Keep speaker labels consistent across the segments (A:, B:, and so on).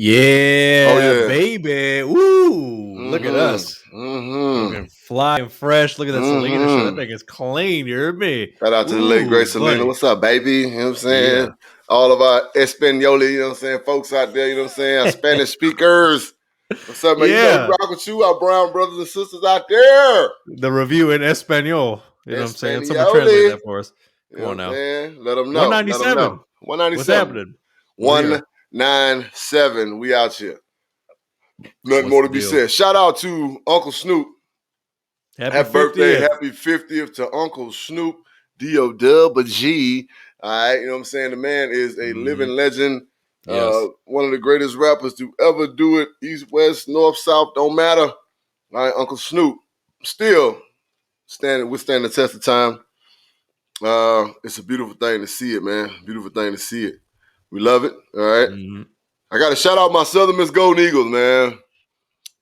A: Yeah, baby. Woo! Look at us. Looking fly and fresh. Look at that Selena shirt. That thing is clean. You heard me?
B: Shout out to the late great Selena. What's up, baby? You know what I'm saying? Yeah. All of our Espanol, you know what I'm saying, folks out there, you know what I'm saying, our Spanish speakers. What's up, man?
A: Yeah.
B: You know, we rock with you, our brown brothers and sisters out there.
A: The review in Espanol. You know what I'm saying? Someone translate that for us. Come on now.
B: Let them know.
A: 197.
B: 197.
A: What's happening?
B: 197. We out here. Nothing more to be said. Shout out to Uncle Snoop. Happy birthday. Happy 50th to Uncle Snoop. D-O-double-G. All right. You know what I'm saying? The man is a living legend. Yes. One of the greatest rappers to ever do it. East, west, north, south, don't matter. All right. Uncle Snoop. Still withstand the test of time. It's a beautiful thing to see it, man. Beautiful thing to see it. We love it. All right. I got to shout out my Southern Miss Golden Eagles, man.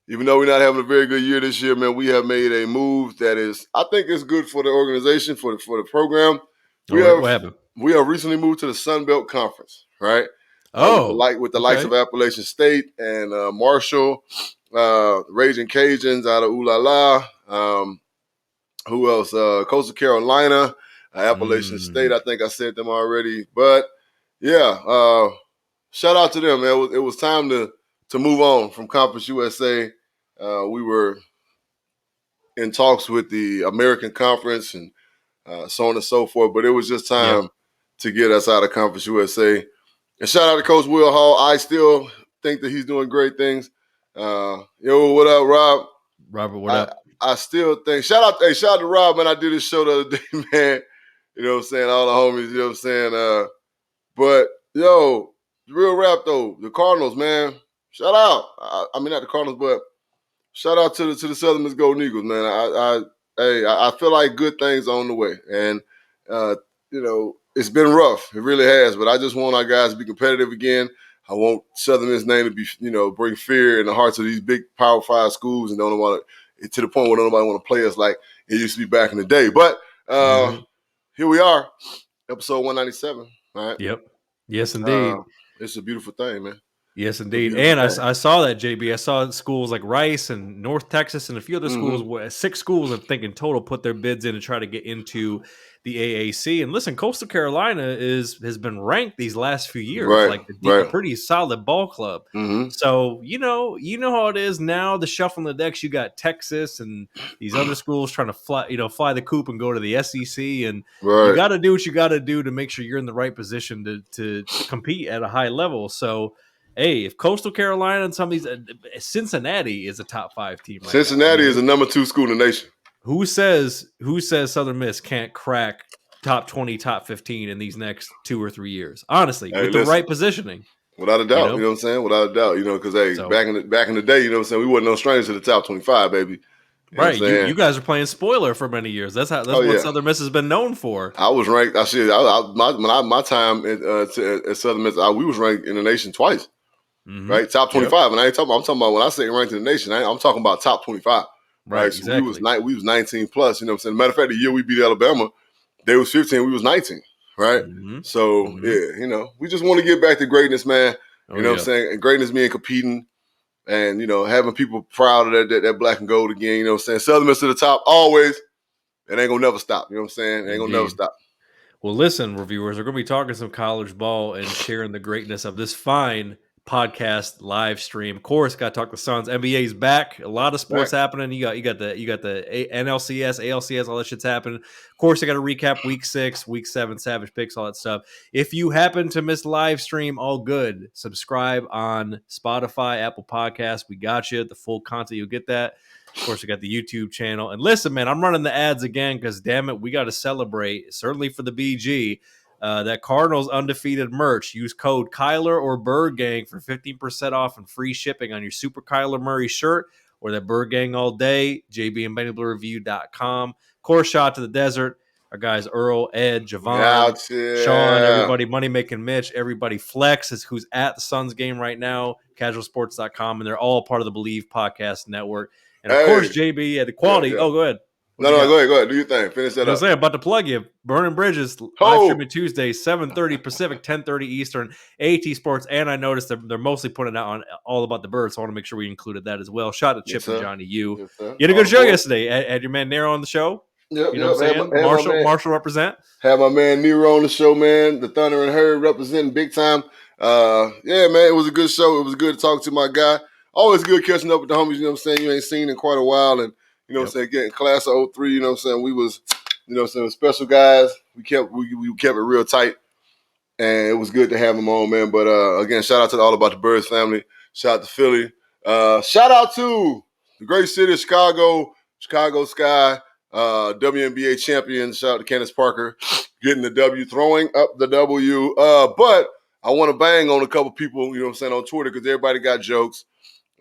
B: Even though we're not having a very good year this year, man, we have made a move that is, I think, is good for the organization, for the program. We have recently moved to the Sun Belt Conference, right? With the likes of Appalachian State and Marshall, Raging Cajuns out of Ooh La La. Who else? Coastal Carolina, Appalachian State. I think I said them already, but yeah. Shout out to them, man. It was time to move on from Conference USA. We were in talks with the American Conference and so on and so forth, but it was just time to get us out of Conference USA. And shout out to Coach Will Hall. I still think that he's doing great things. Yo, what up, Rob?
A: Robert, what up?
B: I still think shout out to Rob, man. I did this show the other day, man. You know what I'm saying? All the homies, you know what I'm saying? But yo, real rap though, the Cardinals, man. Shout out. I mean not the Cardinals, but shout out to the Southern Miss Golden Eagles, man. I feel like good things are on the way. And you know, it's been rough. It really has, but I just want our guys to be competitive again. I want Southern Miss name to be, you know, bring fear in the hearts of these big Power 5 schools and don't want to the point where nobody want to play us like it used to be back in the day. But here we are, episode 197. Right?
A: Yep. Yes, indeed.
B: It's a beautiful thing, man.
A: Yes, indeed. And I saw that, JB. I saw schools like Rice and North Texas and a few other schools, 6 schools, I think, in total, put their bids in to try to get into the AAC. And listen, Coastal Carolina has been ranked these last few years, a pretty solid ball club. So, you know how it is now, the shuffling the decks. You got Texas and these other schools trying to fly the coop and go to the SEC. And you got to do what you got to do to make sure you're in the right position to compete at a high level. So, hey, if Coastal Carolina and some of these Cincinnati is a top 5 team. Right
B: Cincinnati is the number 2 school in the nation.
A: Who says Southern Miss can't crack top 20, top 15 in these next 2 or 3 years? Honestly, the right positioning.
B: Without a doubt, you know what I'm saying? Without a doubt, because back in the day, you know what I'm saying, we wasn't no strangers to the top 25, baby.
A: You know you guys are playing spoiler for many years. That's what Southern Miss has been known for.
B: I was ranked. My time at Southern Miss, we was ranked in the nation twice. Right, top 25, and I'm talking about when I say ranked in the nation, I'm talking about top 25. Right, so exactly. we was 19 plus. You know what I'm saying? Matter of fact, the year we beat Alabama, they was 15, we was 19. Right, so yeah, we just want to get back to greatness, man. You know what I'm saying? And greatness being competing, and having people proud of that black and gold again. You know what I'm saying? Southern Miss to the top always. It ain't gonna never stop. You know what I'm saying? It ain't gonna never stop.
A: Well, listen, reviewers, we're gonna be talking some college ball and sharing the greatness of this fine podcast live stream. Of course, got to talk to Suns. NBA's back. A lot of sports happening. You got the NLCS, ALCS, all that shit's happening. Of course, I got to recap week 6, week 7, Savage Picks, all that stuff. If you happen to miss live stream, all good. Subscribe on Spotify, Apple Podcasts. We got you. The full content, you'll get that. Of course, we got the YouTube channel. And listen, man, I'm running the ads again because, damn it, we got to celebrate, certainly for the BG. That Cardinals undefeated merch. Use code Kyler or Birdgang for 15% off and free shipping on your Super Kyler Murray shirt or that Birdgang all day. JBandBennyBlueReview.com. Of course, shot to the desert. Our guys Earl, Ed, Javon, Sean, everybody, Money Making Mitch, everybody Flex is who's at the Suns game right now. Casualsports.com, and they're all part of the Believe Podcast Network. And of course, JB at the quality.
B: Yeah.
A: Oh, go ahead.
B: No, go ahead. Do your thing. Finish that up.
A: I was saying, about to plug you. Burning Bridges, live streaming Tuesday, 7:30 Pacific, 10:30 Eastern, AT Sports. And I noticed that they're mostly putting it out on All About the Birds, so I want to make sure we included that as well. Shout out to Chip and Johnny U. You had a good show yesterday. Had your man Nero on the show.
B: Yep,
A: you know what I'm saying? Marshall represent.
B: Have my man Nero on the show, man. The Thunder and Herd representing big time. Yeah, man, it was a good show. It was good to talk to my guy. Always good catching up with the homies, you know what I'm saying? You ain't seen in quite a while. And you know what I'm saying, getting class of 03, you know what I'm saying? We was, you know what I'm saying, special guys. We kept it real tight. And it was good to have them on, man. But again, shout out to All About the Birds family. Shout out to Philly. Shout out to the great city of Chicago Sky, WNBA champion. Shout out to Candace Parker getting the W, throwing up the W. But I want to bang on a couple people, you know what I'm saying, on Twitter because everybody got jokes.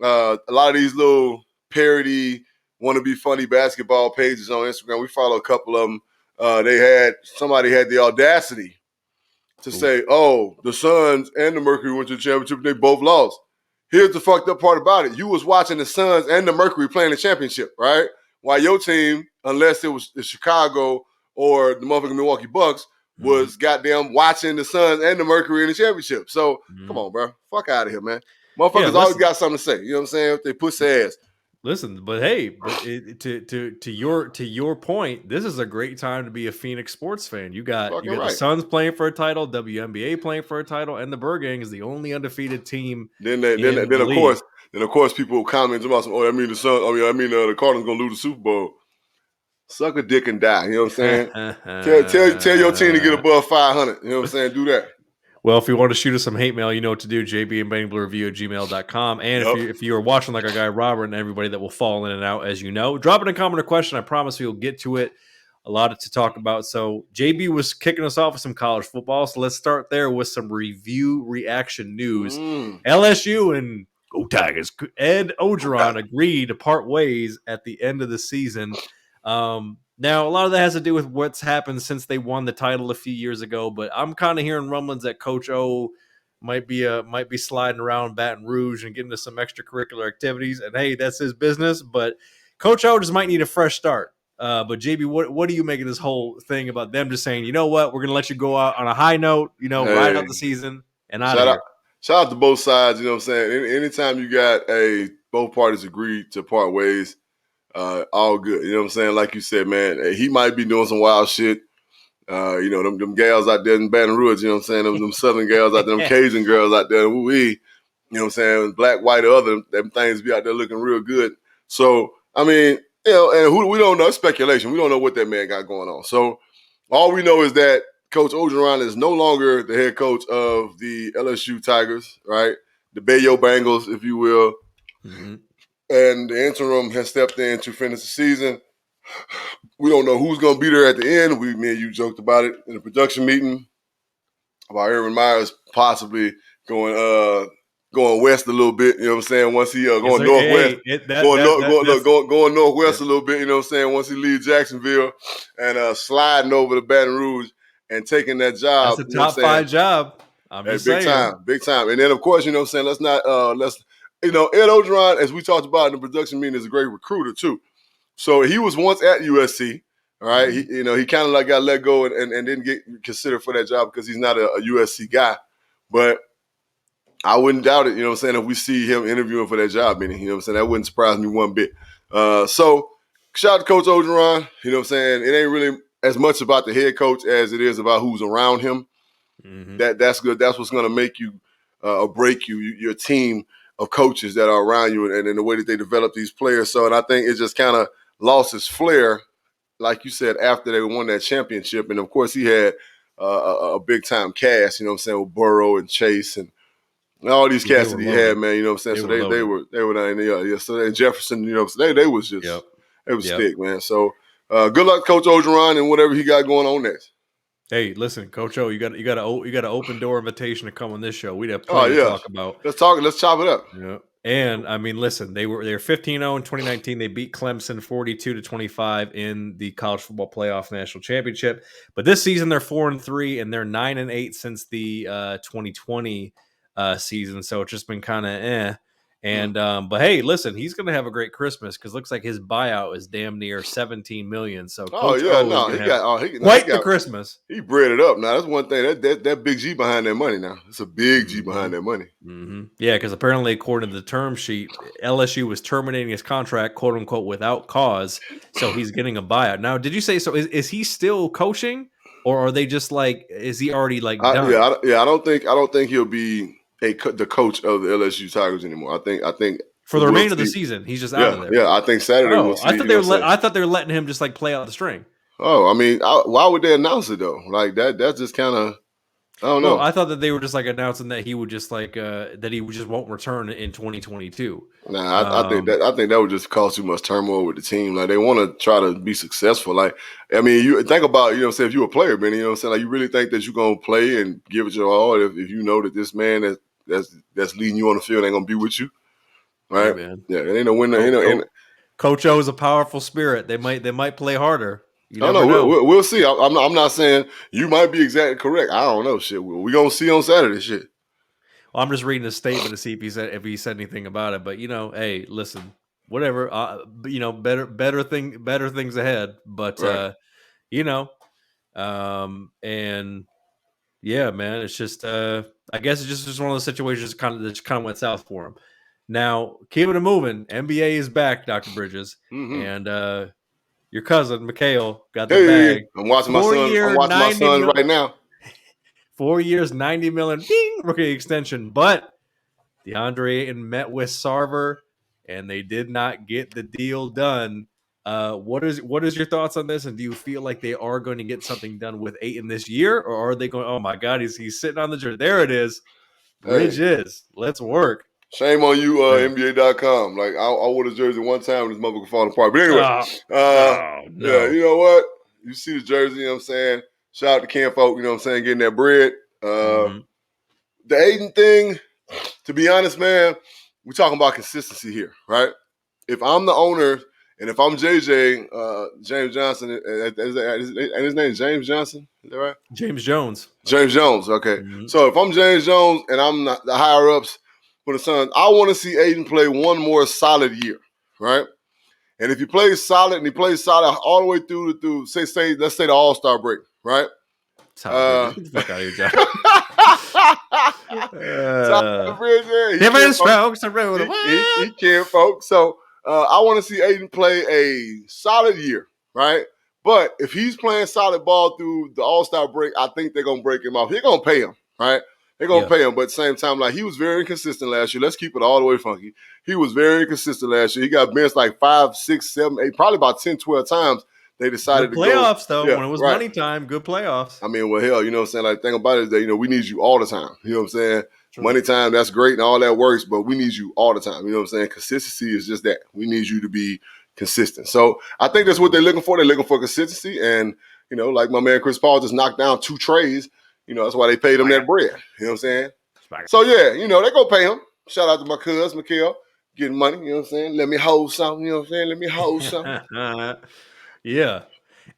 B: A lot of these little parody, want to be funny basketball pages on Instagram. We follow a couple of them. Somebody had the audacity to say, oh, the Suns and the Mercury went to the championship. They both lost. Here's the fucked up part about it. You was watching the Suns and the Mercury playing the championship, right? While your team, unless it was the Chicago or the motherfucking Milwaukee Bucks, was goddamn watching the Suns and the Mercury in the championship. So come on, bro. Fuck out of here, man. Motherfuckers always got something to say. You know what I'm saying? If they push their ass.
A: Listen, but hey, to your point, this is a great time to be a Phoenix sports fan. You got the Suns playing for a title, WNBA playing for a title, and the Birdgang is the only undefeated team.
B: Then of course people comment about the Suns. The Cardinals gonna lose the Super Bowl. Suck a dick and die. You know what I'm saying? tell your team to get above 500. You know what I'm saying? Do that.
A: Well, if you want to shoot us some hate mail, you know what to do, jbandbanglerreview@gmail.com. And if you are watching like our guy Robert and everybody that will fall in and out, as you know, drop in a comment or question. I promise we'll get to it. A lot to talk about. So JB was kicking us off with some college football. So let's start there with some review reaction news. LSU and Go Tigers. Ed Orgeron agreed to part ways at the end of the season. Now, a lot of that has to do with what's happened since they won the title a few years ago, but I'm kind of hearing rumblings that Coach O might be sliding around Baton Rouge and getting into some extracurricular activities. And hey, that's his business, but Coach O just might need a fresh start. But JB, what do you make of this whole thing about them just saying, you know what, we're going to let you go out on a high note, ride out the season and out of here.
B: Shout out to both sides, you know what I'm saying? Anytime you got both parties agree to part ways, all good. You know what I'm saying? Like you said, man, he might be doing some wild shit. Them gals out there in Baton Rouge, you know what I'm saying? Them Southern gals out there, them Cajun girls out there, you know what I'm saying? Black, white, or other, them things be out there looking real good. So, I mean, and we don't know, it's speculation. We don't know what that man got going on. So, all we know is that Coach Orgeron is no longer the head coach of the LSU Tigers, right? The Bayo Bengals, if you will. Mm-hmm. And the interim has stepped in to finish the season. We don't know who's going to be there at the end. Me and you joked about it in the production meeting about Urban Meyers possibly going west a little bit. You know what I'm saying? Once he going northwest, going northwest a little bit. You know what I'm saying? Once he leaves Jacksonville and sliding over to Baton Rouge and taking that job.
A: That's a top 5 job. I'm just saying.
B: Big time. And then of course, you know what I'm saying? Ed Orgeron, as we talked about in the production meeting, is a great recruiter too. So he was once at USC, all right? Mm-hmm. He kind of got let go and didn't get considered for that job because he's not a USC guy. But I wouldn't doubt it, you know what I'm saying, if we see him interviewing for that job, you know what I'm saying? That wouldn't surprise me one bit. So shout out to Coach Orgeron, you know what I'm saying? It ain't really as much about the head coach as it is about who's around him. Mm-hmm. That's good. That's what's going to make you or break you, your team of coaches that are around you and in the way that they develop these players. So, and I think it just kind of lost his flair, like you said, after they won that championship. And, of course, he had a big-time cast, you know what I'm saying, with Burrow and Chase and all these cats that he had, man, you know what I'm saying? So they were down there. So and Jefferson, you know, so they was just they was thick, man. So good luck, Coach Orgeron, and whatever he got going on next.
A: Hey, listen, Coach O, you got an open door invitation to come on this show. We'd have plenty to talk about.
B: Let's chop it up.
A: Yeah. And I mean, listen, they were 15-0 in 2019. They beat Clemson 42-25 in the college football playoff national championship. But this season they're 4-3 and they're 9-8 since the 2020 season. So it's just been kind of eh. And but hey, listen, he's going to have a great Christmas because looks like his buyout is damn near $17 million. So Coach O quite the Christmas.
B: He bred it up. Now that's one thing that big G behind that money. Now it's a big G behind that money.
A: Mm-hmm. Yeah, because apparently according to the term sheet, LSU was terminating his contract, quote unquote, without cause. So he's getting a buyout. Now, did you say so? Is he still coaching, or are they just like? Is he already like done?
B: I don't think he'll be the coach of the LSU Tigers anymore. I think
A: for the remainder of the season, he's just out of there.
B: Yeah, I think Saturday. We'll see,
A: I thought they were letting him just like play out the string.
B: Oh, I mean, why would they announce it though? Like that? That's just kind of. I don't know.
A: I thought that they were just like announcing that he would just like that he just won't return in 2022.
B: Nah, I think that would just cause too much turmoil with the team. Like they want to try to be successful. Like I mean, you think about you know, say if you're a player, Benny, you know, what I'm saying like you really think that you're gonna play and give it your all if you know that this man that's leading you on the field ain't gonna be with you, right? Yeah, it ain't no winner.
A: Coach O is a powerful spirit. They might play harder.
B: We'll see. I'm not saying you might be exactly correct. I don't know. Shit, we're gonna see on Saturday. Shit.
A: Well, I'm just reading a statement to see if he said anything about it. But hey, listen, whatever. Better things ahead. But
B: right.
A: And yeah, man, it's just I guess it's just one of those situations that kind of went south for him. Now, keeping it moving, NBA is back, Dr. Bridges, and your cousin Mikal got the bag.
B: I'm watching my son right now.
A: 4 years, $90 million, ding, rookie extension. But Deondre Ayton met with Sarver, and they did not get the deal done. What is your thoughts on this? And do you feel like they are going to get something done with Ayton this year, or are they going? Oh my God, he's sitting on the jersey. There it is. Bridges. Let's work.
B: Shame on you, NBA.com. Like I wore the jersey one time and this motherfucker falling apart. But anyway,
A: no.
B: Yeah, you know what? You see the jersey, you know what I'm saying? Shout out to Ken Folk, you know what I'm saying, getting that bread. The Ayton thing, to be honest, man, we're talking about consistency here, right? If I'm the owner and if I'm JJ, James Johnson, and his name is James Johnson, is that right?
A: James Jones.
B: James Jones, okay. So if I'm James Jones and I'm not the higher-ups for the Suns, I want to see Ayton play one more solid year, right? And if he plays solid and he plays solid all the way through let's say the All-Star break, right?
A: Get the fuck out of here, John.
B: He can, folks. So I want to see Ayton play a solid year, right? But if he's playing solid ball through the All-Star break, I think they're going to break him off. They're going to pay him, right? They're going to pay him. But at the same time, like, he was very inconsistent last year. Let's keep it all the way funky. He was very inconsistent last year. He got benched like 5, 6, 7, 8, probably about 10, 12 times. They decided
A: good playoffs, though. When it was money time, good playoffs.
B: I mean, well, hell, you know what I'm saying? Like, the thing about it is that, you know, we need you all the time. You know what I'm saying? True. Money time, that's great and all that works, but we need you all the time. You know what I'm saying? Consistency is just that. We need you to be consistent. So I think that's what they're looking for. They're looking for consistency. And, you know, like my man Chris Paul just knocked down 2 trays. You know, that's why they paid him that bread. You know what I'm saying? So, yeah, you know, they're going to pay him. Shout out to my cousin, Mikal, getting money. You know what I'm saying? Let me hold something. You know what I'm saying? Let me hold something.
A: Yeah.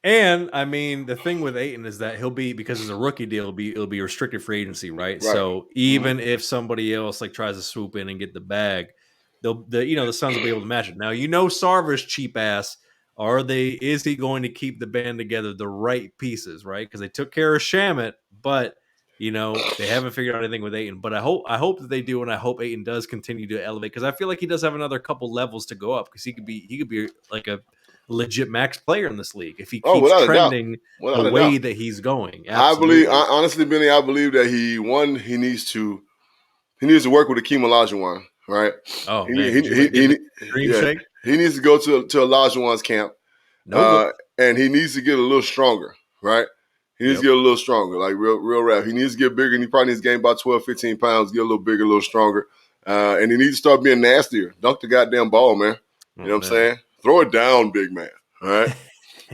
A: And I mean, the thing with Ayton is that he'll be, because it's a rookie deal, it'll be restricted free agency, right? So even if somebody else like tries to swoop in and get the bag, the Suns will be able to match it. Now, you know, Sarver's cheap ass. Is he going to keep the band together, the right pieces, right? Because they took care of Shamet, but you know, they haven't figured out anything with Ayton. But I hope that they do, and I hope Ayton does continue to elevate, because I feel like he does have another couple levels to go up, because he could be like a legit max player in this league if he keeps trending the way that he's going. Absolutely.
B: Honestly, Benny, I believe that he needs to work with Akeem Olajuwon, right?
A: Oh,
B: he needs to go to Olajuwon's camp, and he needs to get a little stronger, right? He needs to get a little stronger, like real rap. He needs to get bigger, and he probably needs to gain about 12, 15 pounds, get a little bigger, a little stronger, and he needs to start being nastier. Dunk the goddamn ball, man. You know what I'm saying? Throw it down, big man. All right.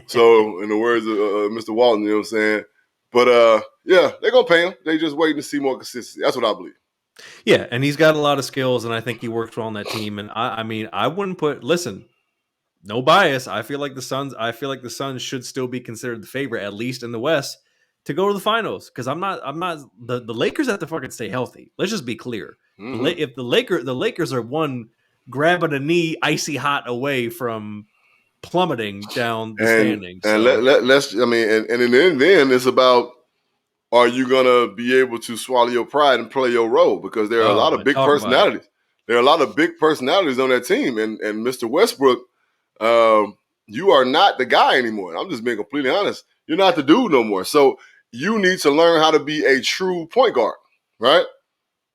B: So, in the words of Mr. Walton, you know what I'm saying? But, yeah, they're going to pay him. They just waiting to see more consistency. That's what I believe.
A: Yeah, and he's got a lot of skills, and I think he works well on that team. And I mean, I wouldn't listen, no bias. I feel like the Suns should still be considered the favorite, at least in the West, to go to the finals. Because the Lakers have to fucking stay healthy. Let's just be clear. If the Lakers are one grabbing a knee icy hot away from plummeting down the standings.
B: And let's in the end, it's about, are you gonna be able to swallow your pride and play your role? Because there are a lot of big personalities. There are a lot of big personalities on that team, and Mr. Westbrook, you are not the guy anymore. I'm just being completely honest. You're not the dude no more. So you need to learn how to be a true point guard, right?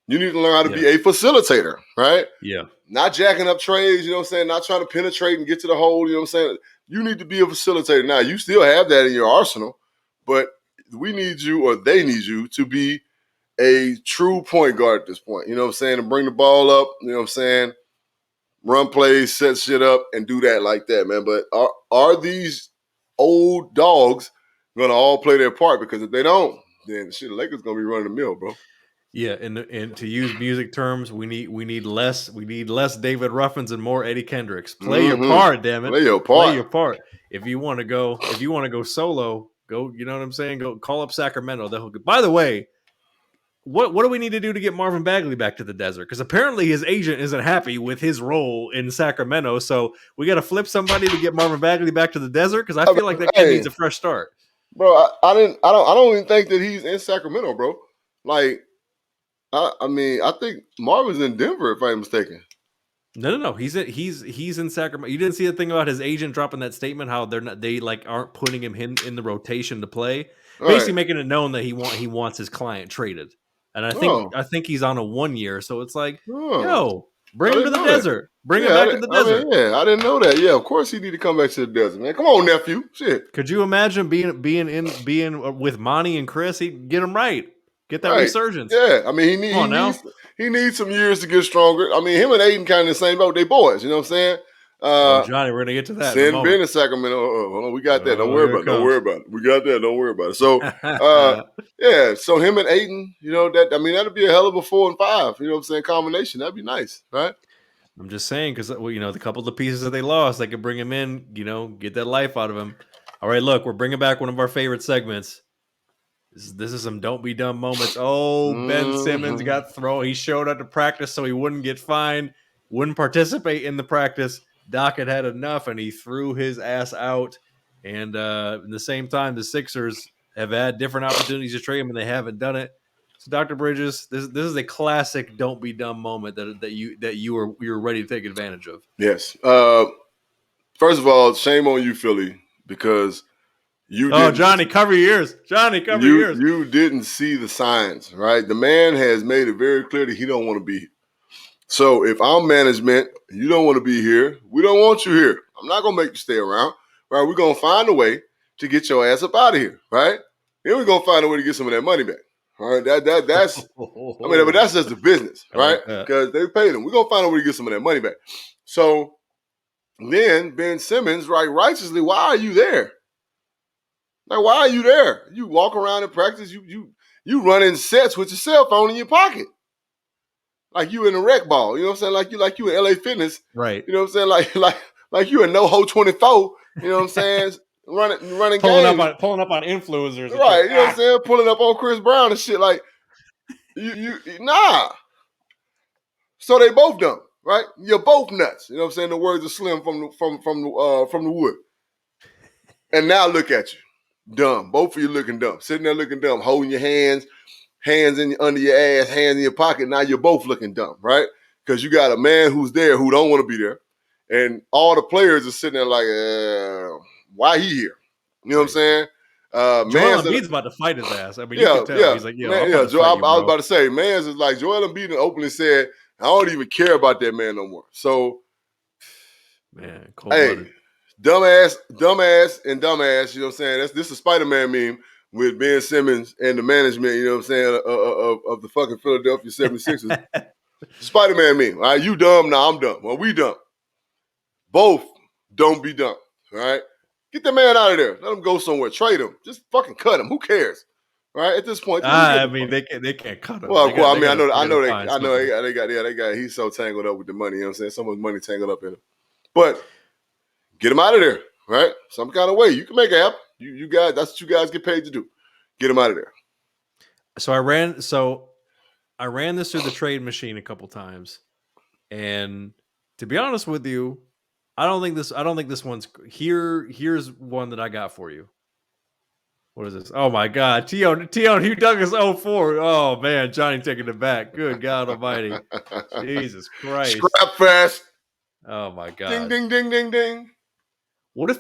B: You need to learn how to be a facilitator, right?
A: Yeah.
B: Not jacking up trades, you know what I'm saying? Not trying to penetrate and get to the hole, you know what I'm saying? You need to be a facilitator. Now, you still have that in your arsenal, but we need you, or they need you, to be a true point guard at this point. You know what I'm saying? To bring the ball up, you know what I'm saying? Run plays, set shit up, and do that like that, man. But are these old dogs going to all play their part? Because if they don't, then shit, the Lakers going to be running the mill, bro.
A: Yeah, and to use music terms, we need less David Ruffins and more Eddie Kendricks. Play your part, damn it.
B: Play your part.
A: Play your part. If you want to go solo, go, you know what I'm saying? Go call up Sacramento. By the way, what do we need to do to get Marvin Bagley back to the desert? Because apparently his agent isn't happy with his role in Sacramento. So we got to flip somebody to get Marvin Bagley back to the desert, because I feel like that kid needs a fresh start.
B: Bro, I don't even think that he's in Sacramento, bro. Like, I mean, I think Marvin's in Denver, if I'm mistaken.
A: No. He's in Sacramento. You didn't see the thing about his agent dropping that statement, how they aren't putting him in the rotation to play, basically making it known that he wants his client traded. And I think he's on a 1 year, so it's like, yo, bring him to the desert. Bring him back to the desert.
B: I didn't know that. Yeah, of course he need to come back to the desert, man. Come on, nephew. Shit.
A: Could you imagine being with Monty and Chris? He'd get him right. Get that resurgence.
B: Yeah, I mean he needs some years to get stronger. I mean, him and Ayton kind of the same boat. They boys, you know what I'm saying?
A: Johnny, we're gonna get to that.
B: Send Ben to Sacramento. Hold on, we got that. Don't worry about it. We got that. Don't worry about it. So, yeah. So him and Ayton, you know that'd be a hell of a 4 and 5. You know what I'm saying? Combination. That'd be nice, right?
A: I'm just saying because the couple of the pieces that they lost, they could bring him in. Get that life out of him. All right, look, we're bringing back one of our favorite segments. This is some don't be dumb moments. Oh, Ben Simmons got thrown. He showed up to practice so he wouldn't get fined, wouldn't participate in the practice. Doc had enough, and he threw his ass out. And at the same time, the Sixers have had different opportunities to trade him, and they haven't done it. So, Dr. Bridges, this is a classic don't be dumb moment that you were ready to take advantage of.
B: Yes. First of all, shame on you, Philly, because
A: Johnny, cover your ears. Johnny, cover your ears.
B: You didn't see the signs, right? The man has made it very clear that he don't want to be here. So if I'm management, you don't want to be here, we don't want you here. I'm not going to make you stay around, right? We're going to find a way to get your ass up out of here, right? Then we're going to find a way to get some of that money back, all right? That's but that's just the business, right? Because they paid him. We're going to find a way to get some of that money back. So then Ben Simmons, right, righteously, why are you there? Like, why are you there? You walk around in practice, you running sets with your cell phone in your pocket. Like you in a rec ball, you know what I'm saying? Like you in LA Fitness.
A: Right.
B: You know what I'm saying? Like you in NoHo 24, you know what I'm saying? running
A: pulling up on influencers.
B: Right, you know what I'm saying? Pulling up on Chris Brown and shit. Like nah. So they both dumb, right? You're both nuts. You know what I'm saying? The words of Slim from the wood. And now look at you. Dumb. Both of you looking dumb. Sitting there looking dumb, holding your hands under your ass, hands in your pocket. Now you're both looking dumb, right? Because you got a man who's there who don't want to be there. And all the players are sitting there like, why he here? You know what I'm saying?
A: Joel Embiid's about to fight his ass. I mean, you can tell. He's like,
B: I was about to say, Mans is like, Joel Embiid openly said, I don't even care about that man no more. So,
A: man, cold-blooded.
B: Dumbass, you know what I'm saying? This is a Spider-Man meme with Ben Simmons and the management, you know what I'm saying, of the fucking Philadelphia 76ers. Spider-Man meme, all right? You dumb, now I'm dumb. Well, we dumb. Both don't be dumb, all right? Get the man out of there. Let him go somewhere. Trade him. Just fucking cut him. Who cares? All right, at this point.
A: I mean, they can't cut him.
B: Well, they got, he's so tangled up with the money, you know what I'm saying? So much money tangled up in him. But get him out of there, right? Some kind of way. You can make it happen. You guys, that's what you guys get paid to do. Get him out of there.
A: So I ran this through the trade machine a couple times. And to be honest with you, I don't think this one's here. Here's one that I got for you. What is this? Oh my God. Tion, Hugh Douglas 04. Oh man, Johnny taking it back. Good God Almighty. Jesus Christ.
B: Scrap fest.
A: Oh my God.
B: Ding ding ding ding ding.
A: What if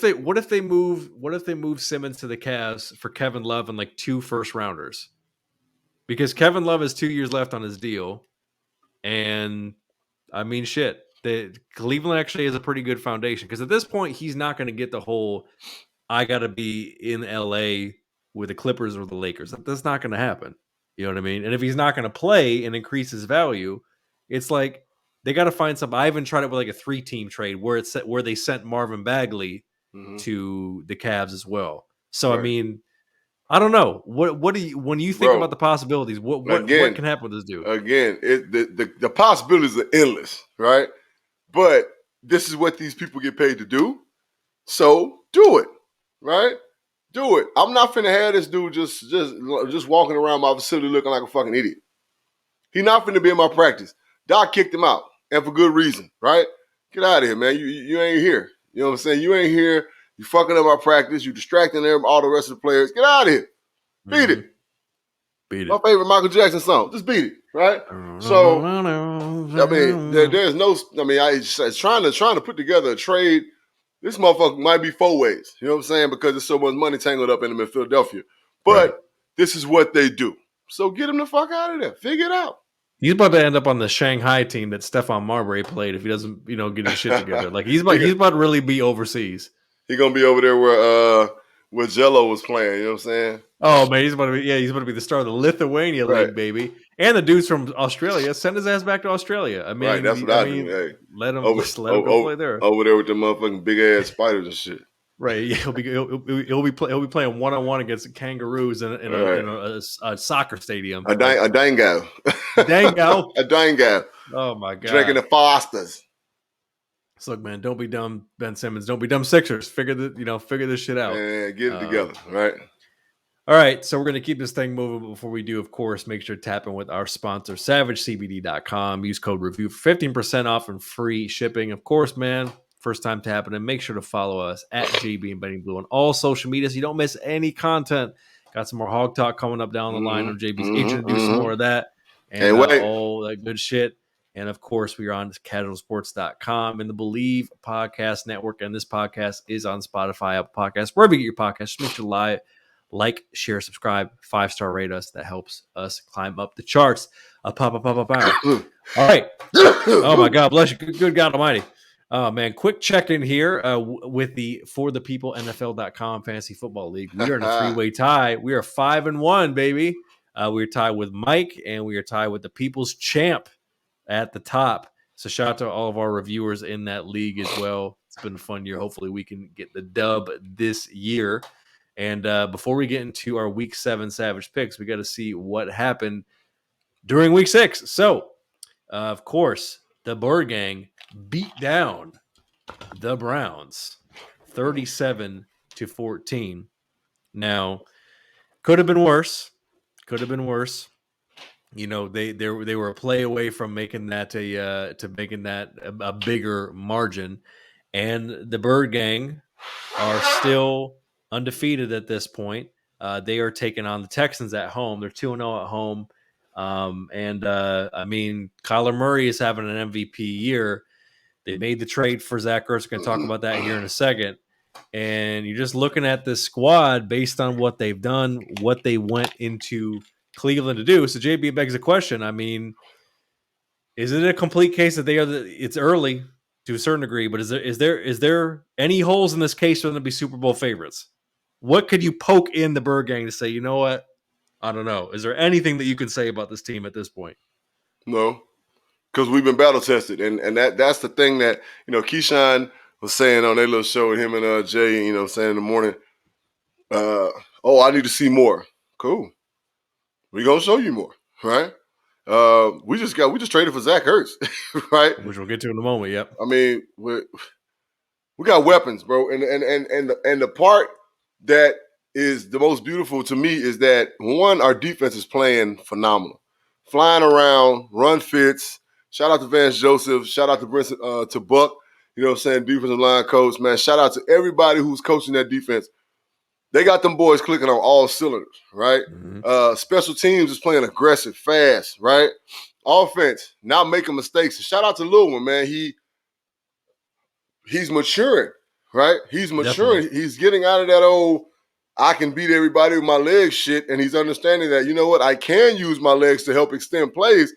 A: they move Simmons to the Cavs for Kevin Love and like 2 first rounders? Because Kevin Love has 2 years left on his deal. And I mean shit. Cleveland actually has a pretty good foundation. Because at this point, he's not going to get the whole I gotta be in LA with the Clippers or the Lakers. That's not gonna happen. You know what I mean? And if he's not gonna play and increase his value, it's like they got to find something. I even tried it with like a 3-team trade where they sent Marvin Bagley to the Cavs as well. So right. I mean, I don't know. What do you when you think about the possibilities? What can happen with this dude?
B: Again, the possibilities are endless, right? But this is what these people get paid to do. So do it, right? Do it. I'm not finna have this dude just walking around my facility looking like a fucking idiot. He's not finna be in my practice. Doc kicked him out, and for good reason, right? Get out of here, man. You ain't here. You know what I'm saying? You ain't here. You fucking up our practice. You distracting them, all the rest of the players. Get out of here. Beat it.
A: Beat it.
B: My favorite Michael Jackson song. Just beat it, right? So, I mean, there's no. I mean, it's trying to put together a trade. This motherfucker might be 4 ways. You know what I'm saying? Because there's so much money tangled up in them in Philadelphia. But this is what they do. So get him the fuck out of there. Figure it out.
A: He's about to end up on the Shanghai team that Stephon Marbury played if he doesn't, get his shit together. Like he's about to really be overseas.
B: He's gonna be over there where Jello was playing. You know what I'm saying?
A: Oh man, he's about to be the star of the Lithuania League, baby. And the dude's from Australia. Send his ass back to Australia. I mean,
B: that's what I do. Hey,
A: let him go play there.
B: Over there with the motherfucking big ass spiders and shit.
A: Right, yeah, he'll be playing 1-on-1 against kangaroos in a soccer stadium.
B: A dango.
A: A
B: dango.
A: Oh my god!
B: Drinking the Fosters.
A: So look, man, don't be dumb, Ben Simmons. Don't be dumb, Sixers. Figure this shit out.
B: And get it together, right?
A: All right, so we're going to keep this thing moving. But before we do, of course, make sure to tap in with our sponsor, SavageCBD.com. Use code REVIEW for 15% off and free shipping. Of course, man, first time tapping in, make sure to follow us at JB and Benny Blue on all social media so you don't miss any content. Got some more Hog Talk coming up down the line on JB's itching to do some more of that and all that good shit. And, of course, we are on casualsports.com and the Believe Podcast Network. And this podcast is on Spotify, Apple Podcasts, wherever you get your podcasts. Just make sure to like, share, subscribe, 5-star rate us. That helps us climb up the charts. All right. Oh, my God. Bless you. Good God Almighty. Oh, man. Quick check-in here with the For the People NFL.com Fantasy Football League. We are in a 3-way tie. We are 5-1, baby. We are tied with Mike, and we are tied with the People's Champ at the top. So shout out to all of our reviewers in that league as well. It's been a fun year. Hopefully we can get the dub this year. And before we get into our Week 7 Savage picks, we got to see what happened during Week 6. So, of course, the Birdgang beat down the Browns 37-14. Now, could have been worse. You know, they were a play away from making that a bigger margin, and the Birdgang are still undefeated at this point. They are taking on the Texans at home. They're 2-0 at home, and I mean, Kyler Murray is having an MVP year. They made the trade for Zach Ertz. We're going to talk about that here in a second. And you're just looking at this squad based on what they've done, what they went into Cleveland to do. So JB begs the question. I mean, is it a complete case that it's early to a certain degree, but is there any holes in this case for them to be Super Bowl favorites? What could you poke in the Birdgang to say, you know what? I don't know. Is there anything that you can say about this team at this point?
B: No, because we've been battle tested, and that's the thing that Keyshawn was saying on their little show with him and Jay. Saying in the morning, I need to see more. Cool. We're gonna show you more, right? We just traded for Zach Ertz, right?
A: Which we'll get to in a moment. Yep.
B: I mean, we got weapons, bro, and the part that is the most beautiful to me is that one, our defense is playing phenomenal, flying around, run fits. Shout out to Vance Joseph. Shout out to Brinson, to Buck. You know what I'm saying? Defensive line coach, man. Shout out to everybody who's coaching that defense. They got them boys clicking on all cylinders, right? Mm-hmm. Special teams is playing aggressive, fast, right? Offense, not making mistakes. And shout out to Lil one, man. He's maturing, right? He's maturing. Definitely. He's getting out of that old I can beat everybody with my legs shit, and he's understanding that, you know what, I can use my legs to help extend plays,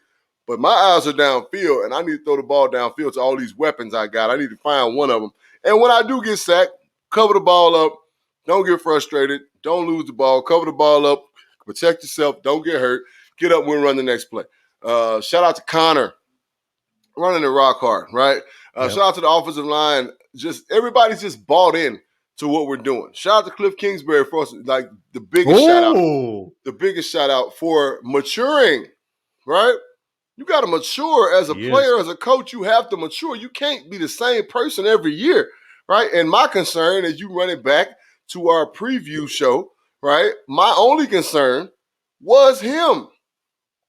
B: but my eyes are downfield, and I need to throw the ball downfield to all these weapons I got. I need to find one of them. And when I do get sacked, cover the ball up. Don't get frustrated. Don't lose the ball. Cover the ball up. Protect yourself. Don't get hurt. Get up and run the next play. Shout out to Connor running the rock hard, right? Shout out to the offensive line. Everybody's just bought in to what we're doing. Shout out to Cliff Kingsbury for us, like the biggest shout out. The biggest shout out for maturing, right? You got to mature as a player, as a coach. You have to mature. You can't be the same person every year, right? And my concern is you run it back to our preview show, right? My only concern was him.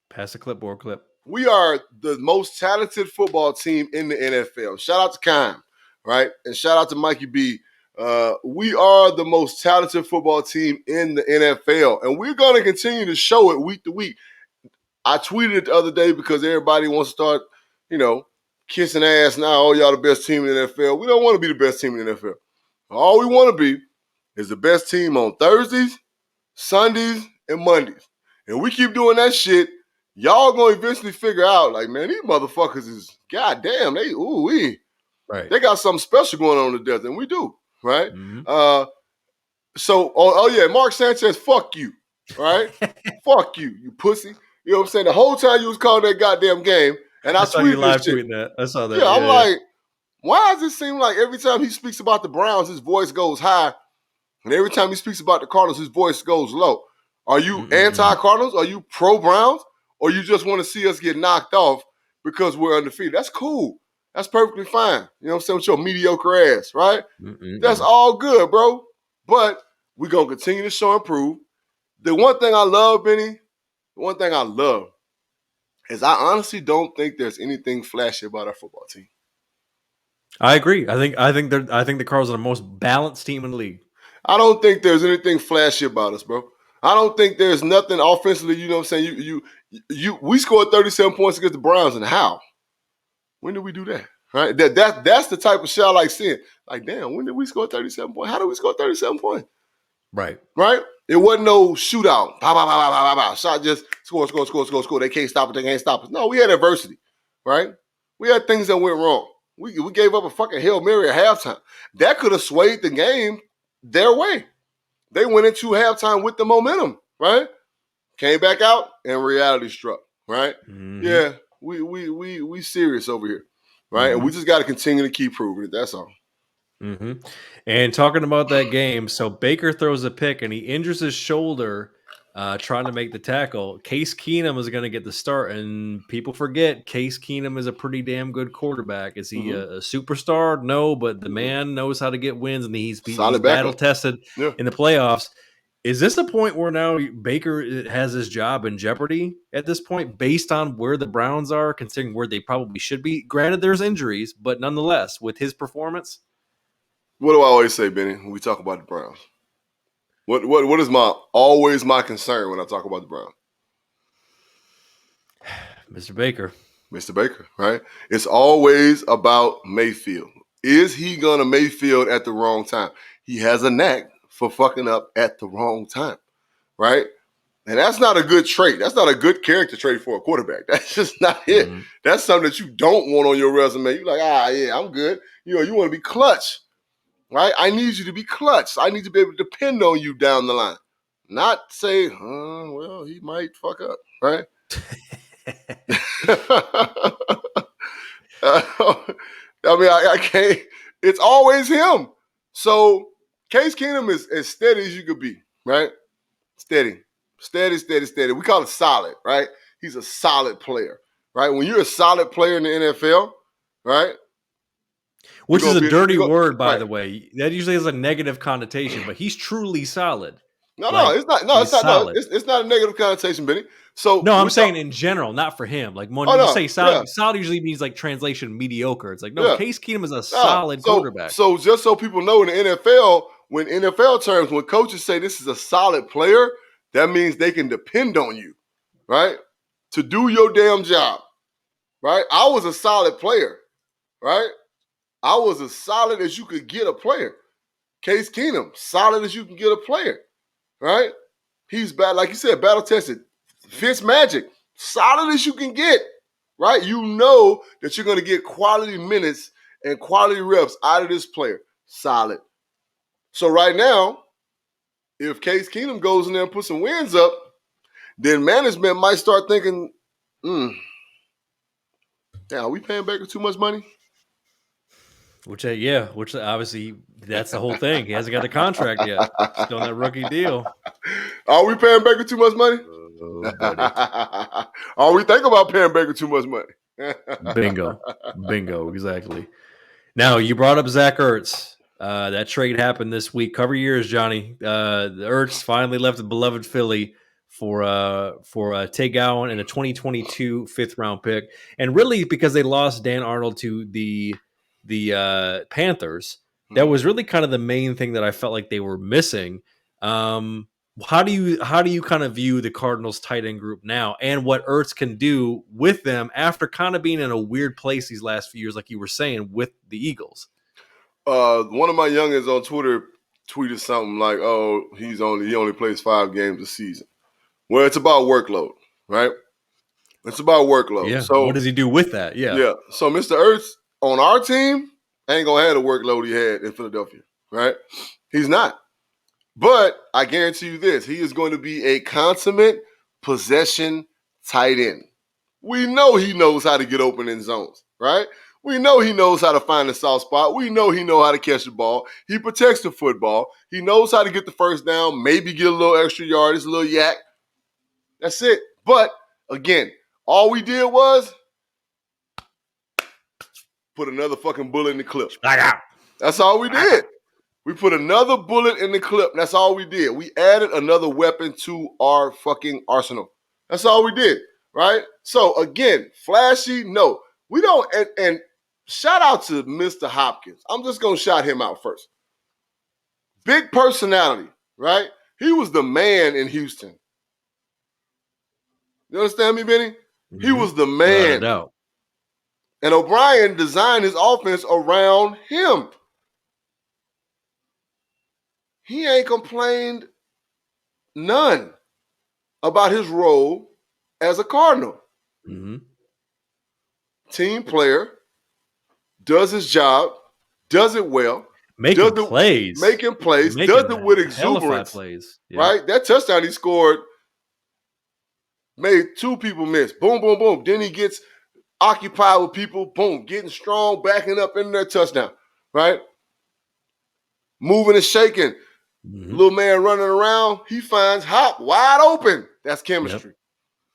A: Pass the clipboard clip.
B: We are the most talented football team in the NFL. Shout out to Kime, right? And shout out to Mikey B We are the most talented football team in the NFL, and we're going to continue to show it week to week. I tweeted it the other day because everybody wants to start, kissing ass now. Oh, y'all the best team in the NFL. We don't want to be the best team in the NFL. All we want to be is the best team on Thursdays, Sundays, and Mondays. And we keep doing that shit, y'all going to eventually figure out, like, man, these motherfuckers is, goddamn,
A: right.
B: They got something special going on in the desert, and we do, right?
A: Mm-hmm.
B: Yeah, Mark Sanchez, fuck you, right? Fuck you, you pussy. You know what I'm saying? The whole time you was calling that goddamn game, and I
A: saw you
B: tweeted
A: live
B: this shit.
A: tweeting that. I saw that.
B: Yeah, I'm like, why does it seem like every time he speaks about the Browns, his voice goes high, and every time he speaks about the Cardinals, his voice goes low? Are you anti-Cardinals? Are you pro-Browns? Or you just want to see us get knocked off because we're undefeated? That's cool. That's perfectly fine. You know what I'm saying? With your mediocre ass, right? That's all good, bro. But we're going to continue to show and prove. The one thing I love, Benny, is I honestly don't think there's anything flashy about our football team.
A: I agree. I think the Cardinals are the most balanced team in the league.
B: I don't think there's anything flashy about us, bro. I don't think there's nothing offensively. You know what I'm saying? We scored 37 points against the Browns, and how? When did we do that? Right? That's the type of shit I like seeing. Like, damn, when did we score 37 points? How did we score 37 points?
A: Right.
B: It wasn't no shootout. Shot just score. They can't stop it. They can't stop us. No, we had adversity, right? We had things that went wrong. We gave up a fucking Hail Mary at halftime. That could have swayed the game their way. They went into halftime with the momentum, right? Came back out and reality struck, right? Mm-hmm. Yeah, we serious over here, right? Mm-hmm. And we just got to continue to keep proving it. That's all.
A: Mm-hmm. And talking about that game, so Baker throws a pick and he injures his shoulder trying to make the tackle. Case Keenum is going to get the start, and people forget Case Keenum is a pretty damn good quarterback. Is he a superstar? No, but the man knows how to get wins, and he's battle-tested in the playoffs. Is this a point where now Baker has his job in jeopardy at this point based on where the Browns are, considering where they probably should be? Granted, there's injuries, but nonetheless, with his performance?
B: What do I always say, Benny, when we talk about the Browns? What is always my concern when I talk about the Browns?
A: Mr. Baker,
B: right? It's always about Mayfield. Is he going to Mayfield at the wrong time? He has a knack for fucking up at the wrong time, right? And that's not a good trait. That's not a good character trait for a quarterback. That's just not it. Mm-hmm. That's something that you don't want on your resume. You're like, yeah, I'm good. You want to be clutch. Right? I need you to be clutch. I need to be able to depend on you down the line. Not say, well, he might fuck up, right? I can't. It's always him. So Case Keenum is as steady as you could be, right? Steady. We call it solid, right? He's a solid player, right? When you're a solid player in the NFL, right?
A: Which is a dirty word, by the way. That usually has a negative connotation, but he's truly solid.
B: It's not. No, it's not. No, it's not a negative connotation, Benny. So
A: no, I'm saying in general, not for him. Like when you say solid, solid usually means like translation mediocre. It's like Case Keenum is a solid quarterback.
B: So just so people know, in the NFL, when NFL terms, when coaches say this is a solid player, that means they can depend on you, right, to do your damn job, right? I was a solid player, right? I was as solid as you could get a player. Case Keenum, solid as you can get a player, right? He's bad, like you said, battle-tested. Fitzmagic, solid as you can get, right? You know that you're going to get quality minutes and quality reps out of this player. Solid. So right now, if Case Keenum goes in there and puts some wins up, then management might start thinking, are we paying Baker too much money?
A: Which obviously that's the whole thing. He hasn't got the contract yet. Still on that rookie deal.
B: Are we paying Baker too much money? Are we thinking about paying Baker too much money?
A: Bingo, exactly. Now, you brought up Zach Ertz. That trade happened this week. Cover your ears, Johnny. The Ertz finally left the beloved Philly for Tay Gowan and a 2022 fifth-round pick. And really because they lost Dan Arnold to the Panthers, that was really kind of the main thing that I felt like they were missing. How do you kind of view the Cardinals tight end group now and what Ertz can do with them after kind of being in a weird place these last few years, like you were saying, with the Eagles?
B: One of my youngins on Twitter tweeted something like, "Oh, he only plays 5 games a season." Well, it's about workload, right? It's about workload.
A: Yeah.
B: So
A: what does he do with that? Yeah.
B: Yeah. So Mr. Ertz on our team ain't gonna have the workload he had in Philadelphia, right? He's not. But I guarantee you this: he is going to be a consummate possession tight end. We know he knows how to get open in zones, right? We know he knows how to find the soft spot. We know he knows how to catch the ball. He protects the football. He knows how to get the first down, maybe get a little extra yardage, a little yak. That's it. But again, all we did was put another fucking bullet in the clip. That's all we did. We put another bullet in the clip. That's all we did. We added another weapon to our fucking arsenal. That's all we did, right? So again, flashy, no. We don't, and shout out to Mr. Hopkins. I'm just going to shout him out first. Big personality, right? He was the man in Houston. You understand me, Benny? Mm-hmm. He was the man.
A: No.
B: And O'Brien designed his offense around him. He ain't complained none about his role as a Cardinal.
A: Mm-hmm.
B: Team player, does his job, does it well.
A: Making plays.
B: Does it with exuberance.
A: Plays.
B: Yeah. Right? That touchdown he scored made 2 people miss. Boom, boom, boom. Then he gets occupied with people. Boom. Getting strong, backing up in their touchdown. Right? Moving and shaking. Mm-hmm. Little man running around. He finds Hop wide open. That's chemistry.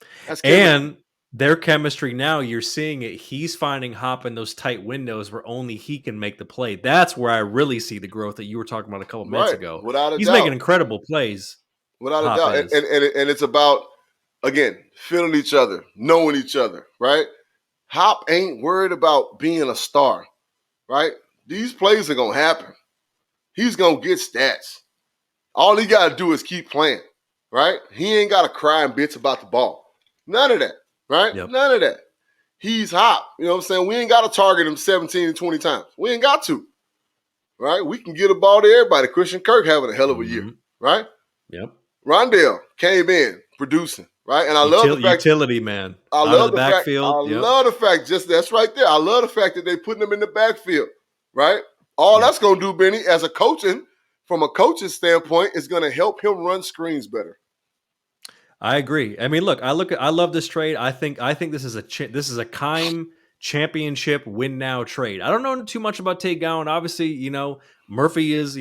A: Yep. That's chemistry. And their chemistry now, you're seeing it. He's finding Hop in those tight windows where only he can make the play. That's where I really see the growth that you were talking about a couple minutes ago.
B: Without a doubt.
A: He's making incredible plays.
B: Without a doubt. And it's about, again, feeling each other, knowing each other, right? Hop ain't worried about being a star, right? These plays are going to happen. He's going to get stats. All he got to do is keep playing, right? He ain't got to cry and bitch about the ball. None of that, right? Yep. None of that. He's Hop. You know what I'm saying? We ain't got to target him 17 to 20 times. We ain't got to, right? We can get a ball to everybody. Christian Kirk having a hell of a year, right?
A: Yep.
B: Rondale came in producing, right? And I love the fact
A: utility man.
B: I love the backfield. Love the fact that's right there. I love the fact that they putting him in the backfield, right? All that's gonna do, Benny, from a coach's standpoint, is gonna help him run screens better.
A: I agree. I mean, I love this trade. I think this is a Keim championship win now trade. I don't know too much about Tate Gowan. Obviously, Murphy is,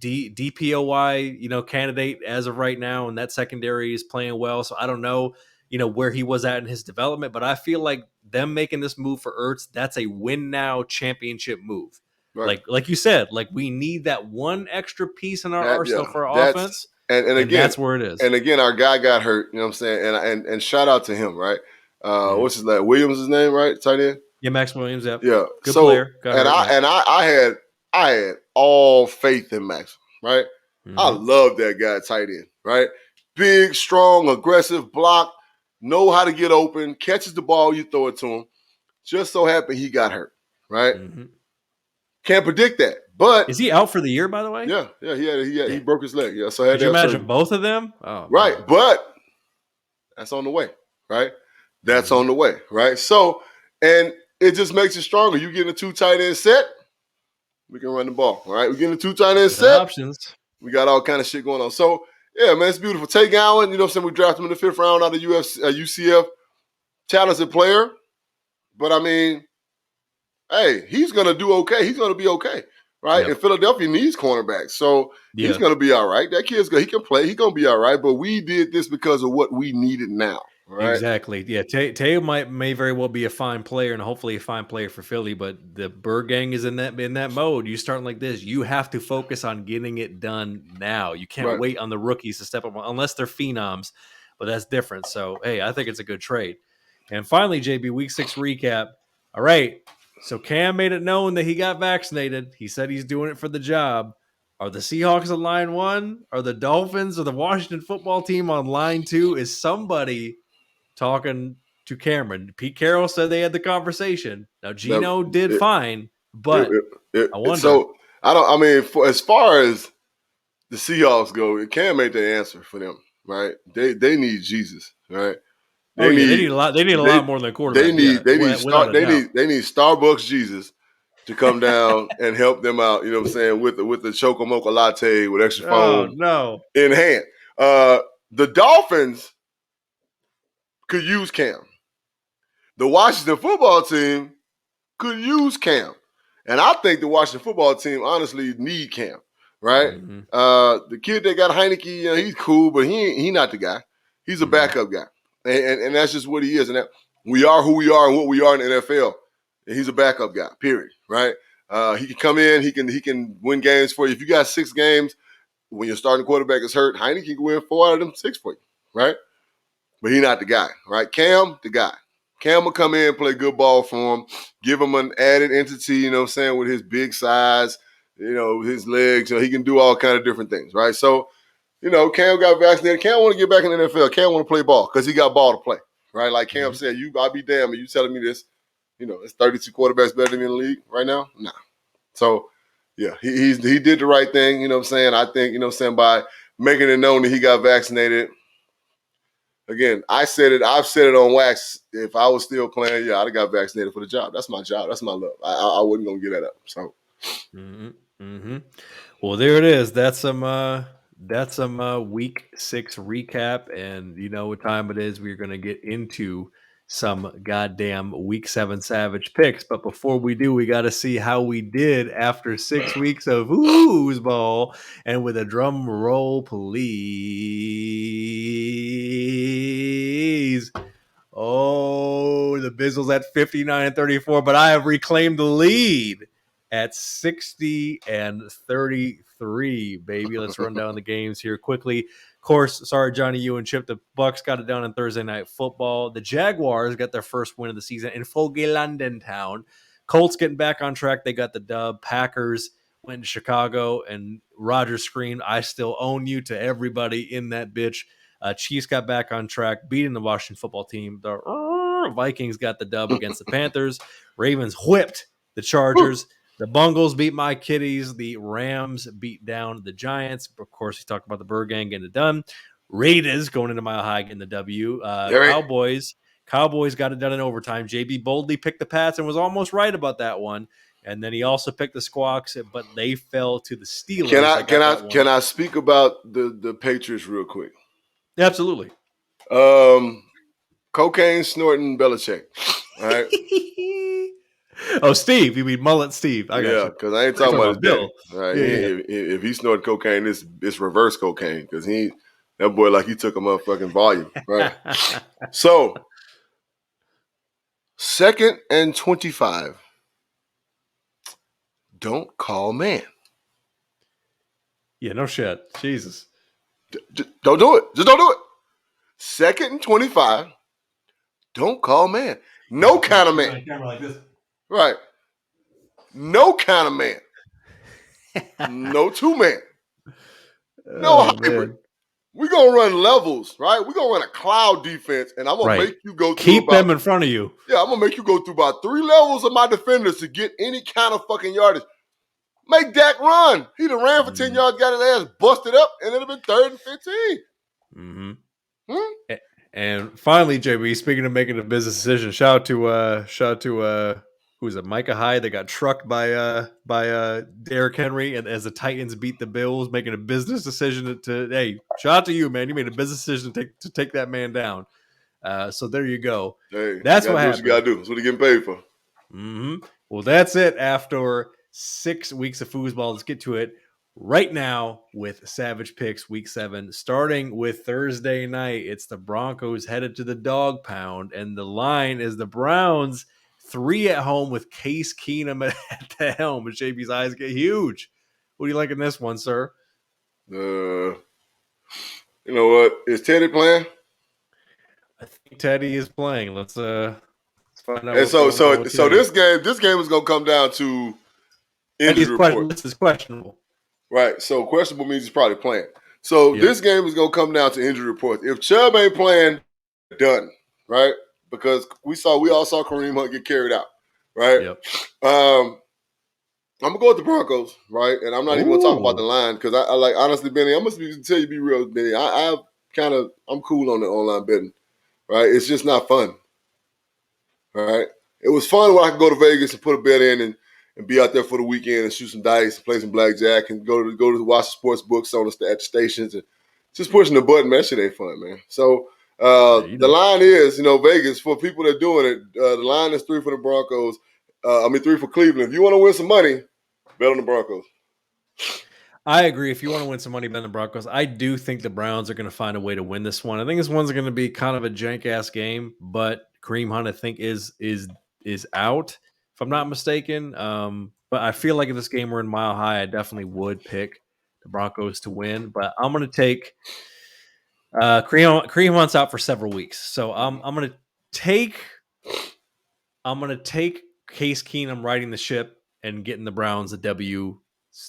A: DPOY, candidate as of right now, and that secondary is playing well. So I don't know, where he was at in his development, but I feel like them making this move for Ertz, that's a win now championship move. Right. Like you said, we need that one extra piece in our arsenal for our offense.
B: And again,
A: that's where it is.
B: And again, our guy got hurt, you know what I'm saying? And shout out to him, right? What's his name? Williams' his name, right? Tight end?
A: Yeah, Max Williams, yeah.
B: Yeah.
A: Good player.
B: I had all faith in Max, right? Mm-hmm. I love that guy, tight end, right? Big, strong, aggressive, block, know how to get open, catches the ball, you throw it to him. Just so happened he got hurt, right? Mm-hmm. Can't predict that. But
A: is he out for the year, by the way?
B: Yeah. He broke his leg. Yeah. So
A: could you imagine both of them?
B: Oh, right. Man. But that's on the way, right? That's on the way, right? So, and it just makes it stronger. You get in a 2 tight end set, we can run the ball, all right? We get in a 2 tight end set.
A: Options.
B: We got all kind of shit going on. So, yeah, man, it's beautiful. Tate Gowan, you know what I'm saying? We drafted him in the 5th round out of UCF. Talented player. But, I mean, hey, he's going to do okay. He's going to be okay. Right? Yep. And Philadelphia needs cornerbacks. So he's going to be all right. That kid's good. He can play. He's going to be all right. But we did this because of what we needed now. Right?
A: Exactly. Yeah. Teo may very well be a fine player and hopefully a fine player for Philly, but the Birdgang is in that mode. You starting like this, you have to focus on getting it done now. You can't wait on the rookies to step up unless they're phenoms, but that's different. So, hey, I think it's a good trade. And finally, JB, week 6 recap. All right. So Cam made it known that he got vaccinated. He said he's doing it for the job. Are the Seahawks on line 1? Are the Dolphins or the Washington football team on line 2? Is somebody talking to Cameron? Pete Carroll said they had the conversation. Now Gino did fine, but I wonder.
B: So as far as the Seahawks go, Cam ain't the answer for them, right? They need Jesus, right?
A: They need a lot. They need a lot more than a quarterback.
B: They need Starbucks Jesus to come down and help them out. You know what I'm saying? With the Chocomocha latte with extra foam in hand. The Dolphins could use Cam. The Washington football team could use Cam, and I think the Washington football team honestly need Cam. Right? Mm-hmm. The kid that got Heineke, he's cool, but he not the guy. He's a backup guy. And that's just what he is. And that we are who we are and what we are in the NFL. And he's a backup guy, period. Right? He can come in, he can win games for you. If you got 6 games, when your starting quarterback is hurt, Heineke can win 4 out of them 6 for you. Right? But he's not the guy. Right? Cam, the guy. Cam will come in, play good ball for him, give him an added entity, you know what I'm saying, with his big size, his legs, he can do all kind of different things, right? So, Cam got vaccinated. Cam want to get back in the NFL. Cam want to play ball because he got ball to play, right? Like Cam said, I'll be damned if you telling me this, it's 32 quarterbacks better than me in the league right now? Nah. So, yeah, he did the right thing, you know what I'm saying? I think, by making it known that he got vaccinated. Again, I've said it on wax. If I was still playing, I'd have got vaccinated for the job. That's my job. That's my love. I wasn't going to get that up, so.
A: Well, there it is. That's some week 6 recap, and you know what time it is. We're going to get into some goddamn week 7 Savage picks, but before we do, we got to see how we did after 6 weeks of foosball. And with a drum roll, please. Oh, the Bizzles at 59-34, but I have reclaimed the lead at 60-33, baby. Let's run down the games here quickly. Of course, sorry, Johnny, you and Chip. The Bucks got it done on Thursday Night Football. The Jaguars got their first win of the season in Fogelanden Town. Colts getting back on track. They got the dub. Packers went to Chicago, and Rodgers screamed, "I still own you," to everybody in that bitch. Chiefs got back on track, beating the Washington football team. The Vikings got the dub against the Panthers. Ravens whipped the Chargers. The Bengals beat my kitties. The Rams beat down the Giants. Of course, we talked about the Birdgang getting it done. Raiders going into Mile High getting the W. Cowboys got it done in overtime. JB boldly picked the Pats and was almost right about that one. And then he also picked the Squawks, but they fell to the Steelers.
B: Can I speak about the Patriots real quick?
A: Absolutely.
B: Cocaine snorting Belichick. All right.
A: Oh, Steve. You mean Mullet Steve. I got you.
B: Because I ain't talking about Bill. Right? If he snorted cocaine, it's reverse cocaine because that boy like he took a motherfucking volume. Right. So 2nd and 25. Don't call man.
A: Yeah, no shit. Jesus.
B: Don't do it. Just don't do it. 2nd and 25. Don't call man. No kind of man.
A: Camera like this.
B: Right. No kind of man. No 2-man. No hybrid. We're going to run levels, right? We're going to run a cloud defense, and I'm going to make you go through
A: Keep them in front of you.
B: Yeah, I'm going to make you go through about 3 levels of my defenders to get any kind of fucking yardage. Make Dak run. He done ran for 10 yards, got his ass busted up, and it'd have been 3rd and 15.
A: And finally, JB, speaking of making a business decision, shout out to who's it, Micah Hyde that got trucked by Derrick Henry, and as the Titans beat the Bills, making a business decision to hey, shout out to you, man. You made a business decision to take that man down. So there you go.
B: Hey,
A: that's what happened.
B: What you gotta do. That's what you're getting paid for.
A: Well, that's it after 6 weeks of foosball. Let's get to it right now with Savage Picks Week 7, starting with Thursday night. It's the Broncos headed to the dog pound, and the line is the Browns 3 at home with Case Keenum at the helm. And JB's eyes get huge. What do you like in this one, sir?
B: You know what? Is Teddy playing?
A: I think Teddy is playing. Let's
B: And so this game is gonna come down to injury report.
A: This is questionable.
B: Right. So questionable means he's probably playing. So this game is gonna come down to injury reports. If Chubb ain't playing, done. Right? Because we all saw Kareem Hunt get carried out. Right?
A: Yep.
B: I'm gonna go with the Broncos, right? And I'm not even gonna talk about the line because I like honestly, Benny. I'm gonna tell you, be real, Benny. I'm cool on the online betting, right? It's just not fun, right? It was fun when I could go to Vegas and put a bet in and be out there for the weekend and shoot some dice, play some blackjack, and go to watch the sports books at the stations and just pushing the button. Man, that shit ain't fun, man. So the line is, Vegas for people that are doing it. The line is 3 for the Broncos. 3 for Cleveland. If you want to win some money, bet on the Broncos.
A: I agree. If you want to win some money, bet on the Broncos. I do think the Browns are going to find a way to win this one. I think this one's going to be kind of a jank-ass game, but Kareem Hunt, I think, is out, if I'm not mistaken. But I feel like if this game were in Mile High, I definitely would pick the Broncos to win. But I'm going to take Kareem Hunt's out for several weeks. So I'm going to take Case Keenum riding the ship and getting the Browns a W.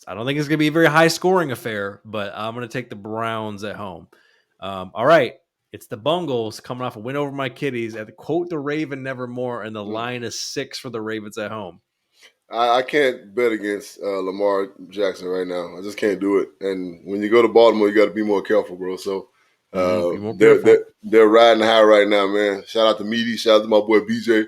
A: I don't think it's going to be a very high-scoring affair, but I'm going to take the Browns at home. All right. It's the Bengals coming off a win over my Kitties at the quote the Raven nevermore, and the line is 6 for the Ravens at home.
B: I can't bet against Lamar Jackson right now. I just can't do it. And when you go to Baltimore, you got to be more careful, bro. So they're riding high right now, man. Shout out to Meaty. Shout out to my boy BJ.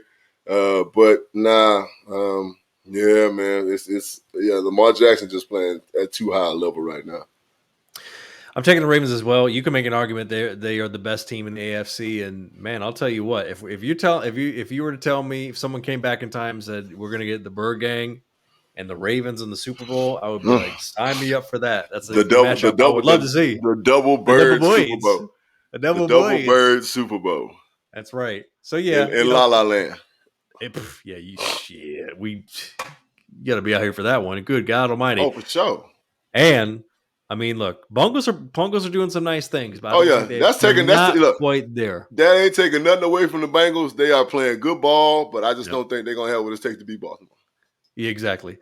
B: Yeah, man. It's Lamar Jackson just playing at too high a level right now.
A: I'm taking the Ravens as well. You can make an argument they are the best team in the AFC, and man, I'll tell you what. If you were to tell me, if someone came back in time and said we're going to get the Birdgang and the Ravens in the Super Bowl, I would be like, sign me up for that. That's the matchup I would love to see.
B: The double bird Super Bowl.
A: The double
B: bird Super Bowl.
A: That's right. So yeah,
B: in La La Land.
A: We got to be out here for that one. Good God Almighty!
B: Oh, for sure.
A: And I mean, look, Broncos are doing some nice things. But
B: that's
A: quite there.
B: That ain't taking nothing away from the Bengals. They are playing good ball, but I just don't think they're gonna have what it takes to beat Baltimore.
A: Yeah, exactly.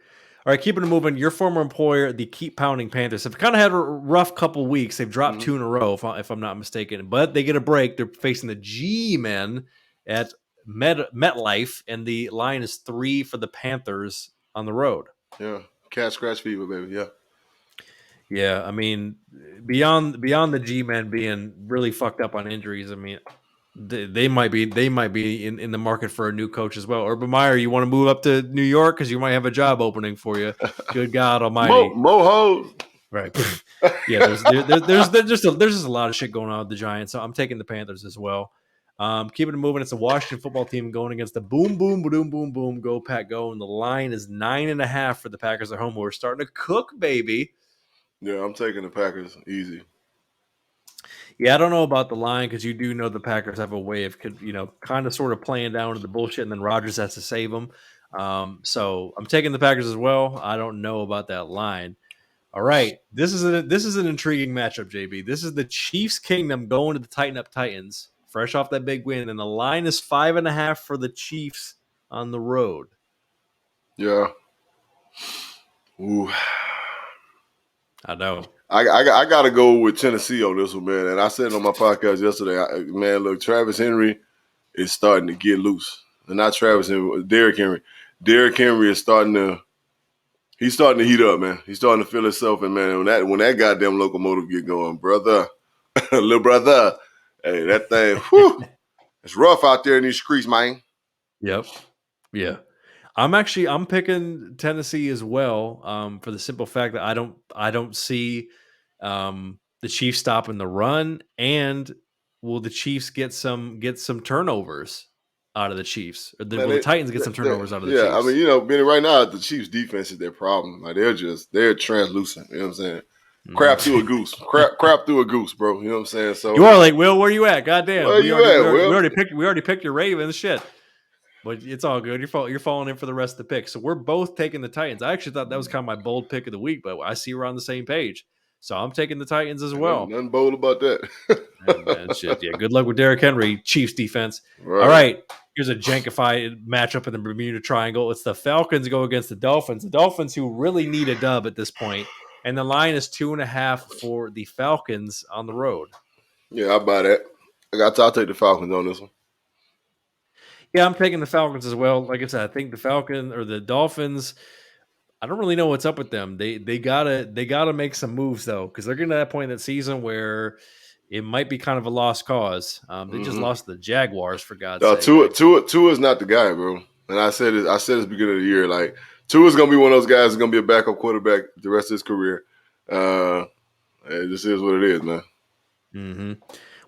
A: All right, keeping it moving. Your former employer, the Keep Pounding Panthers, have kind of had a rough couple weeks. They've dropped 2 in a row, if I'm not mistaken. But they get a break. They're facing the G-Men at MetLife, and the line is 3 for the Panthers on the road.
B: Yeah, cat scratch fever, baby. Yeah.
A: Yeah, I mean, beyond the G-men being really fucked up on injuries, I mean, they might be in the market for a new coach as well. Urban Meyer, you want to move up to New York because you might have a job opening for you. Good God Almighty,
B: Mo-ho.
A: Right? Yeah, there's just a lot of shit going on with the Giants, so I'm taking the Panthers as well. Keeping it moving. It's the Washington football team going against the boom, go Pack go, and the line is 9.5 for the Packers at home. We're starting to cook, baby.
B: Yeah, I'm taking the Packers easy.
A: Yeah, I don't know about the line because you do know the Packers have a way of, kind of sort of playing down to the bullshit, and then Rodgers has to save them. So I'm taking the Packers as well. I don't know about that line. All right, this is an intriguing matchup, JB. This is the Chiefs' Kingdom going to the Tighten Up Titans, fresh off that big win, and the line is 5.5 for the Chiefs on the road.
B: Yeah. Ooh.
A: I know.
B: I got to go with Tennessee on this one, man. And I said it on my podcast yesterday, man, look, Travis Henry is starting to get loose. And not Travis Henry, Derrick Henry. Derrick Henry is starting to heat up, man. He's starting to feel himself. And, man, when that goddamn locomotive get going, brother, little brother, hey, that thing, whew, it's rough out there in these streets, man.
A: Yep. Yeah. I'm picking Tennessee as well, for the simple fact that I don't see the Chiefs stopping the run, and will the Chiefs get some turnovers out of the Chiefs? Or will the Titans get some turnovers out of the Chiefs?
B: Yeah, I mean, Benny, right now the Chiefs' defense is their problem. Like they're translucent. You know what I'm saying? Crap through a goose. Crap through a goose, bro. You know what I'm saying? So
A: you are like, Will, where you at? Goddamn.
B: Where you at, Will?
A: We already picked your Ravens. Shit. But it's all good. You're falling in for the rest of the picks. So we're both taking the Titans. I actually thought that was kind of my bold pick of the week, but I see we're on the same page. So I'm taking the Titans as well.
B: Nothing bold about that.
A: Hey, man, shit. Yeah, good luck with Derrick Henry, Chiefs defense.
B: Right.
A: All right, here's a jankified matchup in the Bermuda Triangle. It's the Falcons go against the Dolphins. The Dolphins, who really need a dub at this point, and the line is 2.5 for the Falcons on the road.
B: Yeah, I buy that. I'll take the Falcons on this one.
A: Yeah, I'm taking the Falcons as well. Like I said, I think the Dolphins. I don't really know what's up with them. They gotta make some moves though, because they're getting to that point in the season where it might be kind of a lost cause. They just lost the Jaguars, for God's sake.
B: Tua is not the guy, bro. And I said it at the beginning of the year. Like, Tua's gonna be one of those guys who's gonna be a backup quarterback the rest of his career. It just is what it is, man.
A: Mm-hmm.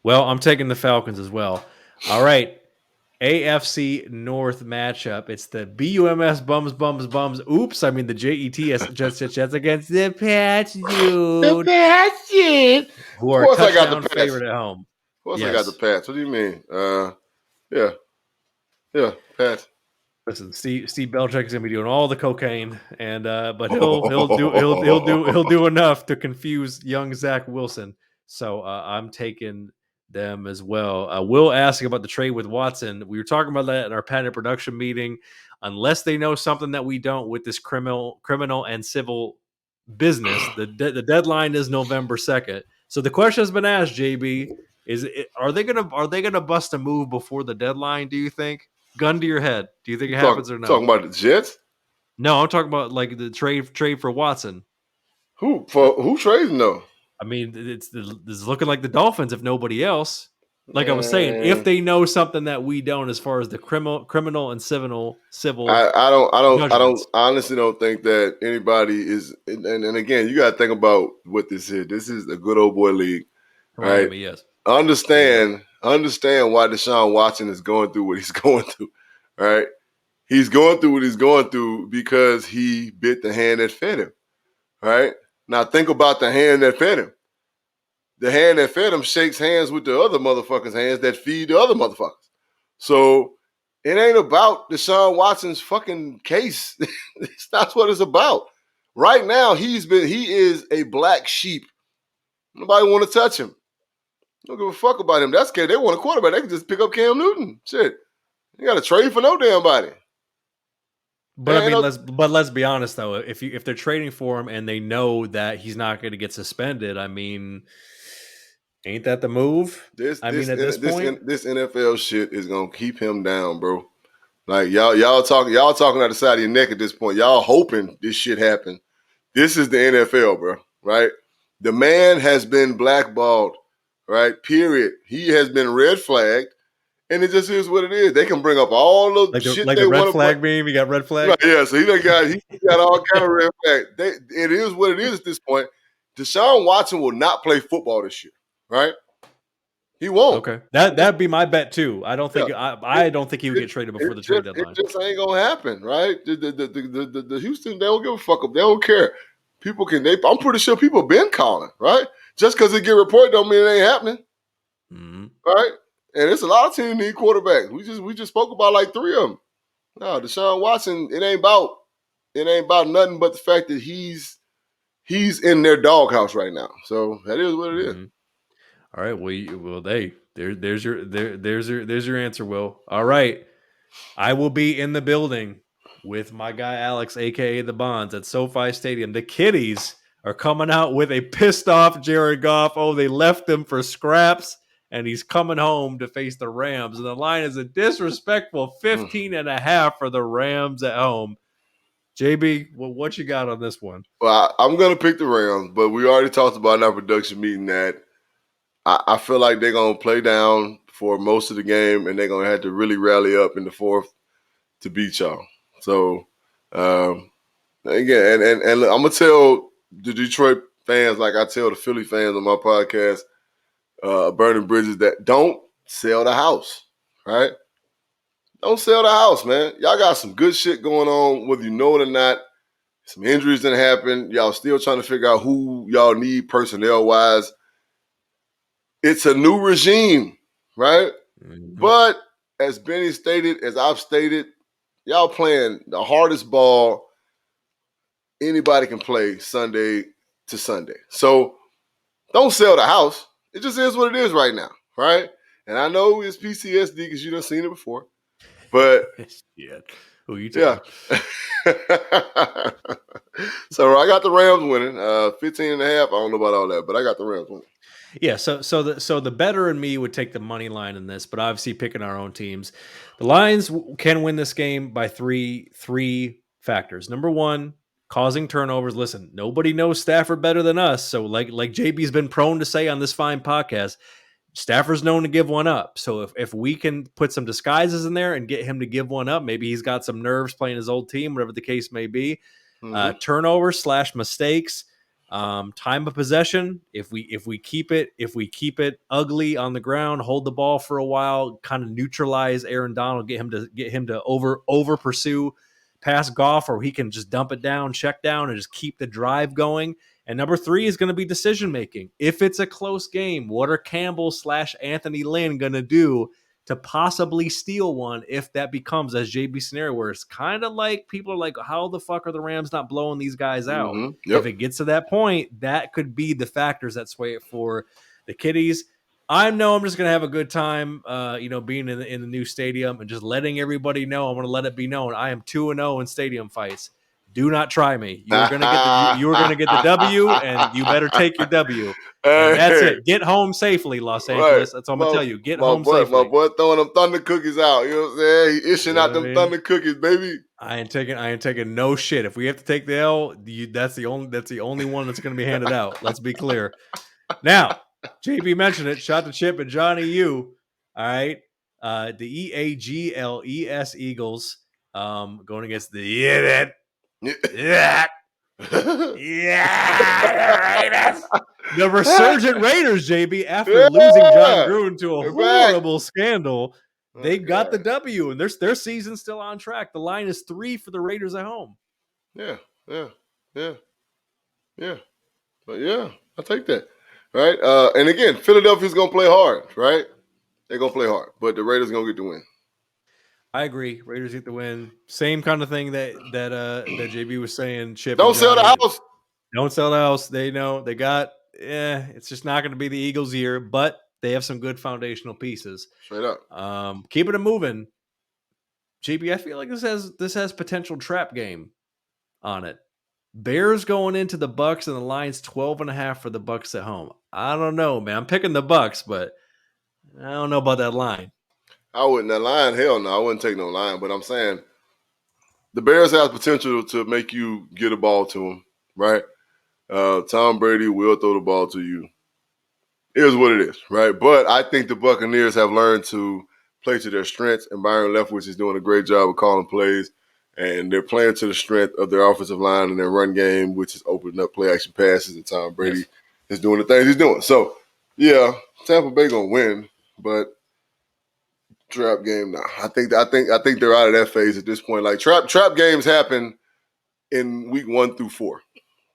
A: Well, I'm taking the Falcons as well. All right. AFC North matchup. It's the BUMS bums. Oops, I mean the JETS Jets against the Pats, dude.
B: The Pats, dude.
A: Who are a touchdown favorite at home.
B: Of course, I got the Pats. What do you mean? Yeah, Pats.
A: Listen, Steve Belichick's gonna be doing all the cocaine, and but he'll do enough to confuse young Zach Wilson. So I'm taking them as well. Will asking about the trade with Watson. We were talking about that in our patent production meeting. Unless they know something that we don't with this criminal and civil business, the deadline is November 2nd. So the question has been asked, JB, are they gonna bust a move before the deadline? Do you think? Gun to your head. Do you think it happens or no?
B: Talking about the Jets?
A: No, I'm talking about like the trade for Watson.
B: Who trading though?
A: I mean, it's looking like the Dolphins, if nobody else. Like I was saying, if they know something that we don't, as far as the criminal and civil.
B: I honestly don't think that anybody is. And again, you got to think about what this is. This is a good old boy league, right?
A: Miami, yes.
B: Understand why Deshaun Watson is going through what he's going through, right? He's going through what he's going through because he bit the hand that fed him, right? Now think about the hand that fed him. The hand that fed him shakes hands with the other motherfuckers' hands that feed the other motherfuckers. So it ain't about Deshaun Watson's fucking case. That's what it's about. Right now, he is a black sheep. Nobody want to touch him. Don't give a fuck about him. That's okay. They want a quarterback. They can just pick up Cam Newton. Shit. You got to trade for no damn body.
A: But I mean, let's be honest though. If they're trading for him and they know that he's not going to get suspended, I mean, ain't that the move? At this point,
B: this NFL shit is gonna keep him down, bro. Like y'all talking out the side of your neck at this point. Y'all hoping this shit happen. This is the NFL, bro. Right? The man has been blackballed. Right? Period. He has been red flagged. And it just is what it is. They can bring up all the shit they want to
A: red flag meme. You got red flag?
B: Right, yeah, so he got all kind of red flag. It is what it is at this point. Deshaun Watson will not play football this year, right? He won't.
A: Okay, that'd be my bet too. I don't think I don't think he would get traded before the trade deadline.
B: It just ain't gonna happen, right? The Houston, they don't give a fuck up. They don't care. People can. I'm pretty sure people been calling, right? Just because they get reported don't mean it ain't happening, right? And it's a lot of teams need quarterbacks. We just spoke about like 3 of them. No, Deshaun Watson, it ain't about nothing but the fact that he's in their doghouse right now. So that is what it is.
A: All right. There's your answer, Will. All right. I will be in the building with my guy Alex, aka the Bonds, at SoFi Stadium. The Kitties are coming out with a pissed off Jared Goff. Oh, they left him for scraps. And he's coming home to face the Rams. And the line is a disrespectful 15.5 for the Rams at home. JB, what you got on this one?
B: Well, I'm going to pick the Rams, but we already talked about in our production meeting that I feel like they're going to play down for most of the game, and they're going to have to really rally up in the fourth to beat y'all. So, again, and look, I'm going to tell the Detroit fans like I tell the Philly fans on my podcast, Burning Bridges, that don't sell the house, right? Don't sell the house, man. Y'all got some good shit going on, whether you know it or not. Some injuries didn't happen. Y'all still trying to figure out who y'all need personnel-wise. It's a new regime, right? But as Benny stated, as I've stated, y'all playing the hardest ball anybody can play Sunday to Sunday. So don't sell the house. It just is what it is right now, right? And I know it's PTSD because you done seen it before. But
A: yeah, who you telling?
B: Yeah. So I got the Rams winning, 15.5. I don't know about all that, but I got the Rams winning.
A: Yeah, so the better in me would take the money line in this, but obviously picking our own teams. The Lions can win this game by three factors. Number one, causing turnovers. Listen, nobody knows Stafford better than us. So like JB's been prone to say on this fine podcast, Stafford's known to give one up. So if we can put some disguises in there and get him to give one up, maybe he's got some nerves playing his old team, whatever the case may be. Turnovers / mistakes. Time of possession. If we keep it ugly on the ground, hold the ball for a while, kind of neutralize Aaron Donald, get him to over pursue pass Goff, or he can just dump it down, check down, and just keep the drive going. And number 3 is going to be decision making. If it's a close game, what are Campbell / Anthony Lynn going to do to possibly steal one if that becomes, as JB scenario, where it's kind of like people are like, how the fuck are the Rams not blowing these guys out? If it gets to that point, that could be the factors that sway it for the Kitties. I know I'm just going to have a good time, being in the new stadium and just letting everybody know. I'm going to let it be known. I am 2-0 in stadium fights. Do not try me. You are going to get the W, and you better take your W. And that's it. Get home safely, Los Angeles. That's all I'm going to tell you. Get home safely.
B: My boy throwing them thunder cookies out. You know what I'm saying? He ishing out them thunder cookies, baby.
A: I ain't taking no shit. If we have to take the L, that's the only one that's going to be handed out. Let's be clear. Now, JB mentioned it. Shot the Chip and Johnny U. All right. The EAGLES Eagles going against the Raiders. The resurgent Raiders, JB, after losing John Gruden to a horrible scandal, they got the W, and their season's still on track. The line is 3 for the Raiders at home.
B: Yeah. But yeah, I'll take that. Right? And again, Philadelphia's going to play hard, right? They're going to play hard, but the Raiders going to get the win.
A: I agree. Raiders get the win. Same kind of thing that JB was saying. Chip,
B: don't sell the house.
A: Don't sell the house. They know they got. It's just not going to be the Eagles' year, but they have some good foundational pieces.
B: Straight up.
A: Keeping it moving. JB, I feel like this has potential trap game on it. Bears going into the Bucks, and the line's 12.5 for the Bucks at home. I don't know, man. I'm picking the Bucks, but I don't know about that line.
B: I wouldn't. That line, hell no. I wouldn't take no line. But I'm saying the Bears have potential to make you get a ball to them, right? Tom Brady will throw the ball to you. It is what it is, right? But I think the Buccaneers have learned to play to their strengths, and Byron Leftwich is doing a great job of calling plays, and they're playing to the strength of their offensive line and their run game, which is opening up play-action passes, and Tom Brady is doing the things he's doing. So, yeah, Tampa Bay going to win, but trap game now. I think they're out of that phase at this point. Like trap games happen in week 1 through 4.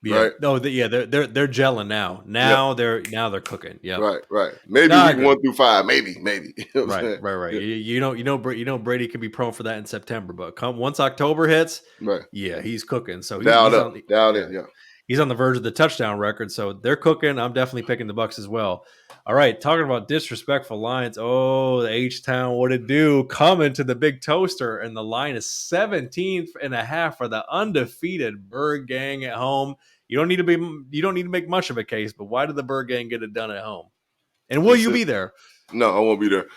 A: Yeah.
B: Right?
A: No, they're gelling now. Now they're cooking. Yeah.
B: Right. Maybe week 1 through 5. Maybe. You know
A: right. Yeah. You know Brady can be prone for that in September, but once October hits, yeah, he's cooking. So he's on the verge of the touchdown record. So they're cooking. I'm definitely picking the Bucks as well. All right, talking about disrespectful lines. Oh, the H-Town, what it do? Coming to the big toaster, and the line is 17.5 for the undefeated Birdgang at home. You don't need to make much of a case, but why did the Birdgang get it done at home? And will you be there?
B: No, I won't be there.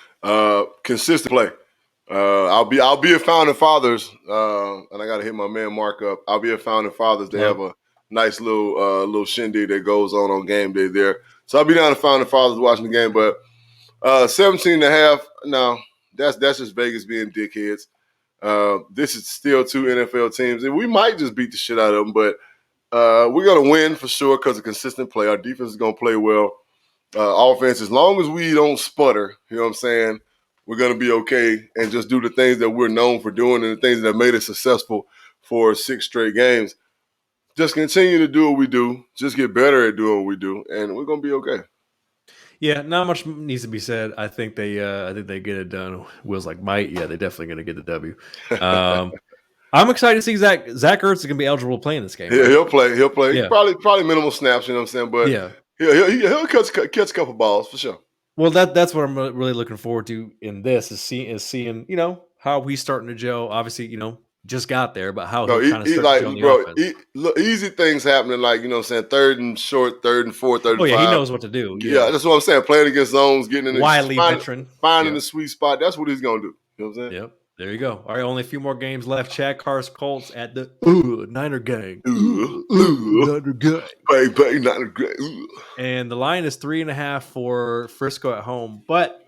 B: Consistent play. I'll be at Founding Fathers, and I got to hit my man Mark up. I'll be at Founding Fathers. They have a nice little shindig that goes on game day there. So I'll be down at Founding Fathers watching the game, but 17.5, no, that's just Vegas being dickheads. This is still 2 NFL teams, and we might just beat the shit out of them, but we're going to win for sure because of consistent play. Our defense is going to play well. Offense, as long as we don't sputter, you know what I'm saying, we're going to be okay and just do the things that we're known for doing and the things that made us successful for 6 straight games. Just continue to do what we do. Just get better at doing what we do, and we're going to be okay.
A: Yeah, not much needs to be said. I think they get it done. Will's like, might. Yeah, they're definitely going to get the W. I'm excited to see Zach Ertz is going to be eligible to play in this game.
B: Yeah,
A: right?
B: he'll play. Yeah. Probably minimal snaps, you know what I'm saying? But He'll catch a couple balls for sure.
A: Well, that's what I'm really looking forward to in this is seeing how he's starting to gel. Obviously, just got there, but how he'll kind of start to gel in the offense.
B: Look, easy things happening, like, third and short, third and four, third and
A: Oh, yeah, he
B: five.
A: knows what to do.
B: Yeah, that's what I'm saying. Playing against zones, getting in
A: Wily veteran.
B: Finding the sweet spot. That's what he's going to do. You know what I'm saying?
A: Yep. There you go. All right, only a few more games left. Chad Carr's Colts at the Niner gang.
B: Niner gang. Bang, Niner gang.
A: And the line is 3.5 for Frisco at home, but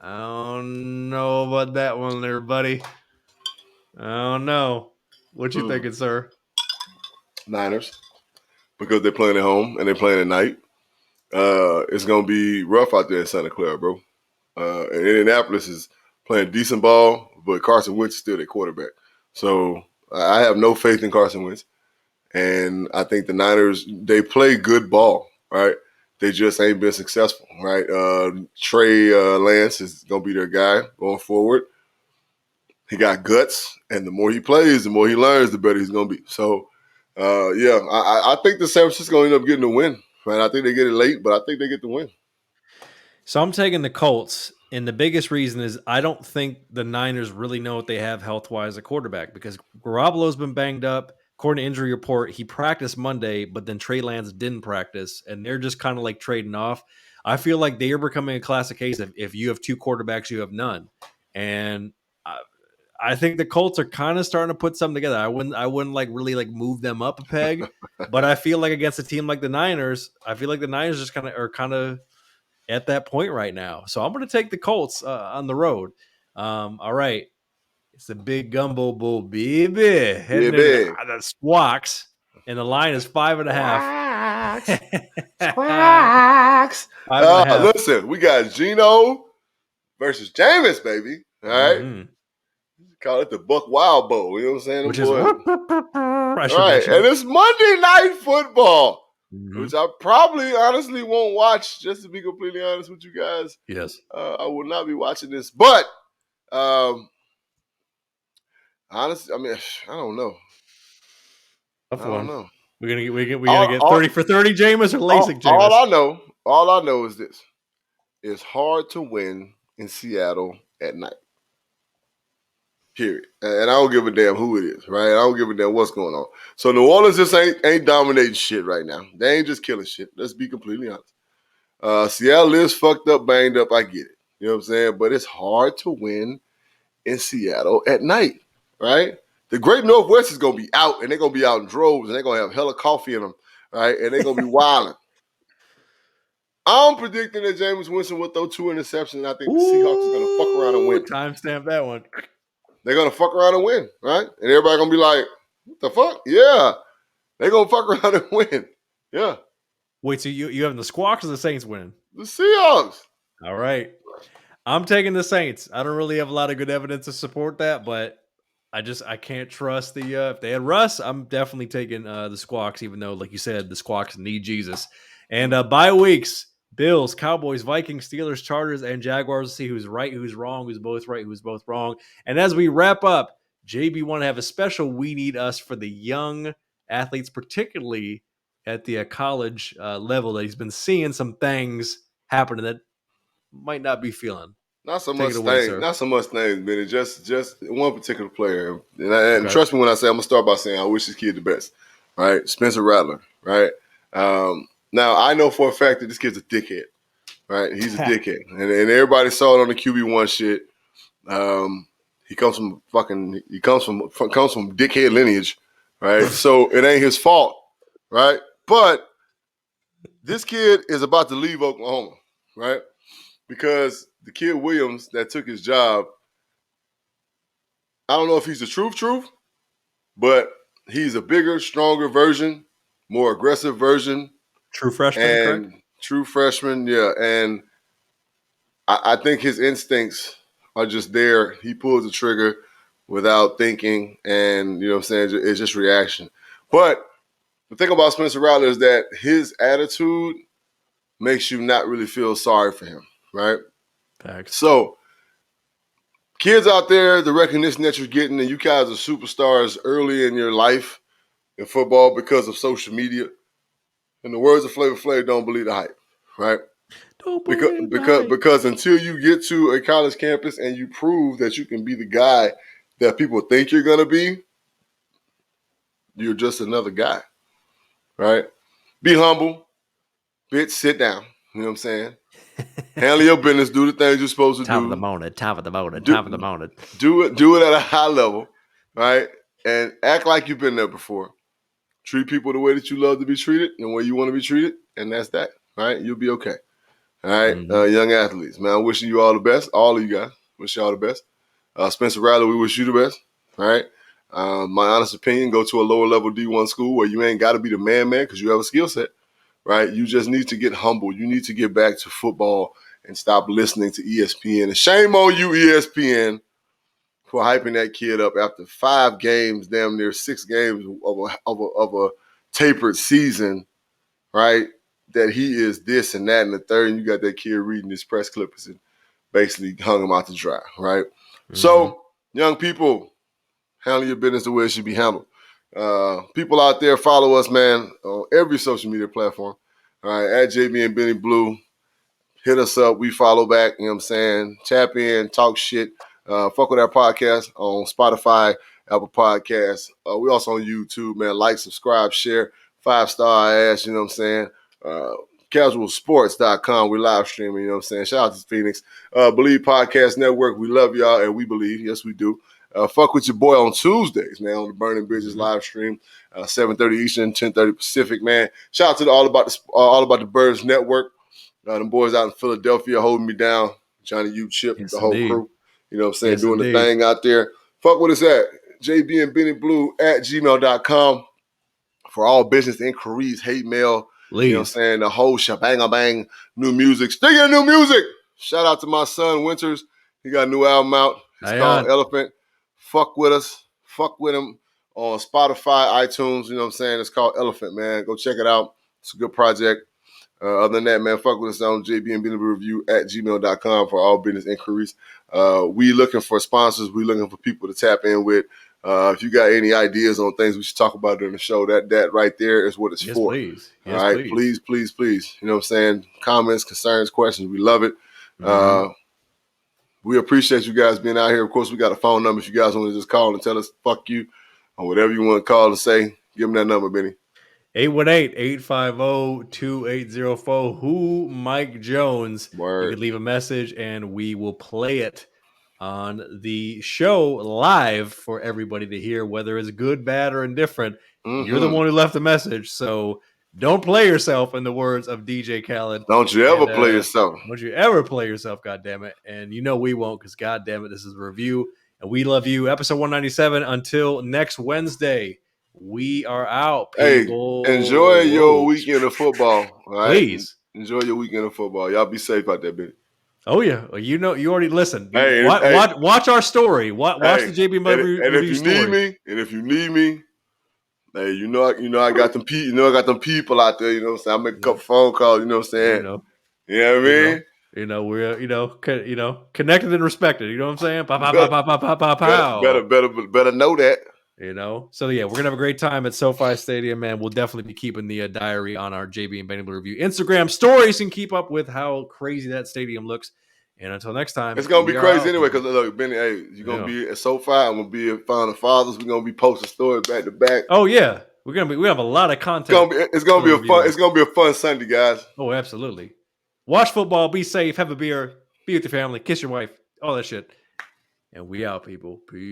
A: I don't know about that one there, buddy. I don't know. What you thinking, sir?
B: Niners, because they're playing at home and they're playing at night. It's going to be rough out there in Santa Clara, bro. And Indianapolis is playing decent ball, but Carson Wentz is still their quarterback. So I have no faith in Carson Wentz. And I think the Niners, they play good ball, right? They just ain't been successful, right? Trey Lance is going to be their guy going forward. He got guts, and the more he plays, the more he learns, the better he's going to be. So, I think the San Francisco going to end up getting the win. Right? I think they get it late, but I think they get the win.
A: So I'm taking the Colts, and the biggest reason is I don't think the Niners really know what they have health-wise at quarterback because Garoppolo's been banged up. According to injury report, he practiced Monday, but then Trey Lance didn't practice, and they're just kind of like trading off. I feel like they are becoming a classic case of if you have two quarterbacks, you have none. And I think the Colts are kind of starting to put something together. I wouldn't like really like move them up a peg, but I feel like against a team like the Niners, I feel like the Niners just kind of at that point right now. So I'm going to take the Colts on the road. All right. It's a big gumbo bowl, baby. Heading into the Squawks, and the line is 5.5.
B: Squawks. Listen, we got Geno versus Jameis, baby. All right. Mm-hmm. Call it the Buck Wild Bowl. You know what I'm saying?
A: Which is
B: right. And it's Monday Night Football, which I probably honestly won't watch, just to be completely honest with you guys.
A: Yes.
B: I will not be watching this. But honestly, I mean, I don't know.
A: I don't know. We're gonna get 30 for 30, Jameis, or LASIK,
B: Jameis? All I know is this. It's hard to win in Seattle at night. Period. And I don't give a damn who it is, right? I don't give a damn what's going on. So New Orleans just ain't dominating shit right now. They ain't just killing shit. Let's be completely honest. Seattle is fucked up, banged up. I get it. You know what I'm saying? But it's hard to win in Seattle at night, right? The Great Northwest is going to be out, and they're going to be out in droves, and they're going to have hella coffee in them, right? And they're going to be wilding. I'm predicting that Jameis Winston will throw 2 interceptions, and I think the Seahawks are going to fuck around and win.
A: Timestamp that one.
B: They're going to fuck around and win, right? And everybody going to be like, what the fuck? Yeah. They're going to fuck around and win. Yeah.
A: Wait, so you have the Squawks or the Saints winning?
B: The Seahawks.
A: All right. I'm taking the Saints. I don't really have a lot of good evidence to support that, but I can't trust the if they had Russ, I'm definitely taking the Squawks, even though, like you said, the Squawks need Jesus. And bye weeks, Bills, Cowboys, Vikings, Steelers, Chargers, and Jaguars. We'll see who's right, who's wrong, who's both right, who's both wrong. And as we wrap up, JB want to have a special We Need Us for the young athletes, particularly at the college level, that he's been seeing some things happening that might not be feeling.
B: Not so much things, Benny. Just one particular player. And trust me when I say, I'm going to start by saying I wish this kid the best, right? Spencer Rattler, right? Now, I know for a fact that this kid's a dickhead, right? He's a dickhead. And everybody saw it on the QB1 shit. He comes from dickhead lineage, right? So it ain't his fault, right? But this kid is about to leave Oklahoma, right? Because the kid Williams that took his job, I don't know if he's the truth, but he's a bigger, stronger version, more aggressive version.
A: True freshman, correct?
B: True freshman, yeah. And I think his instincts are just there. He pulls the trigger without thinking, and you know what I'm saying? It's just reaction. But the thing about Spencer Rattler is that his attitude makes you not really feel sorry for him, right?
A: Thanks.
B: So, kids out there, the recognition that you're getting, and you guys are superstars early in your life in football because of social media. In the words of Flavor Flav, don't believe the hype, right?
A: Don't believe the hype.
B: Because until you get to a college campus and you prove that you can be the guy that people think you're going to be, you're just another guy, right? Be humble. Bitch, sit down. You know what I'm saying? Handle your business. Do the things you're supposed to do.
A: Top of the morning.
B: Do it at a high level, right? And act like you've been there before. Treat people the way that you love to be treated and the way you want to be treated, and that's that, right? You'll be okay. All right, young athletes, man, I'm wishing you all the best. All of you guys, wish you all the best. Spencer Rattler, we wish you the best. All right. My honest opinion, go to a lower level D1 school where you ain't got to be the man because you have a skill set, right? You just need to get humble. You need to get back to football and stop listening to ESPN. And shame on you, ESPN, for hyping that kid up after 5 games, damn near 6 games of a tapered season, right? That he is this and that and the third, and you got that kid reading his press clippings and basically hung him out to dry, right? So, young people, handle your business the way it should be handled. People out there, follow us, man, on every social media platform. All right, at JB and Benny Blue. Hit us up. We follow back. You know what I'm saying? Tap in, talk shit. Fuck with our podcast on Spotify, Apple Podcasts. We also on YouTube, man. Like, subscribe, share. 5-star ass, you know what I'm saying? Casualsports.com. We're live streaming, you know what I'm saying? Shout out to Phoenix. Believe Podcast Network. We love y'all, and we believe. Yes, we do. Fuck with your boy on Tuesdays, man, on the Burning Bridges live stream, 7:30 Eastern, 10:30 Pacific, man. Shout out to the All About the Birds Network. Them boys out in Philadelphia holding me down. Johnny U, Chip, the whole crew. You know what I'm saying? Doing the thing out there. Fuck with us at JB and Benny Blue at gmail.com for all business inquiries, hate mail. Please. You know what I'm saying? The whole shebang-a-bang, new music. Speaking of new music, shout out to my son, Winters. He got a new album out. It's called Elephant. Fuck with us. Fuck with him on Spotify, iTunes. You know what I'm saying? It's called Elephant, man. Go check it out. It's a good project. Other than that, man, fuck with us on JB and Benny Review at gmail.com for all business inquiries. We looking for sponsors. We looking for people to tap in with. If you got any ideas on things we should talk about during the show, that right there is what it's for.
A: Please.
B: All right, please. You know what I'm saying? Comments, concerns, questions. We love it. We appreciate you guys being out here. Of course, we got a phone number if you guys want to just call and tell us fuck you or whatever you want to call and say. Give them that number, Benny.
A: 818-850-2804. Who Mike Jones?
B: Word.
A: You can leave a message and we will play it on the show live for everybody to hear, whether it's good, bad, or indifferent. You're the one who left the message, so don't play yourself, in the words of DJ Khaled.
B: Don't you ever play yourself.
A: Don't you ever play yourself, goddammit. And you know we won't, because goddammit, this is a review, and we love you. Episode 197. Until next Wednesday, we are out, people.
B: Hey, enjoy your weekend of football. All right?
A: Please.
B: Enjoy your weekend of football. Y'all be safe out there, baby.
A: Oh, yeah. You know, you already listened. Watch our story. Watch the JB and Benny review story.
B: If you need me, hey, you know I got them people. I got them people out there. You know what I'm saying? I make a couple phone calls. You know what I'm saying? You know what I mean?
A: We're connected and respected. You know what I'm saying? Better
B: know that.
A: So yeah, we're gonna have a great time at SoFi Stadium, man. We'll definitely be keeping the diary on our JB and Benny Review Instagram stories and keep up with how crazy that stadium looks. And until next time,
B: it's gonna be crazy anyway. Because look, Benny, hey, you're gonna be at SoFi. I'm gonna be at Founding Fathers. We're gonna be posting stories back to back.
A: Oh yeah, we have a lot of content.
B: It's gonna be a fun Sunday, guys.
A: Oh, absolutely. Watch football. Be safe. Have a beer. Be with your family. Kiss your wife. All that shit. And we out, people. Peace.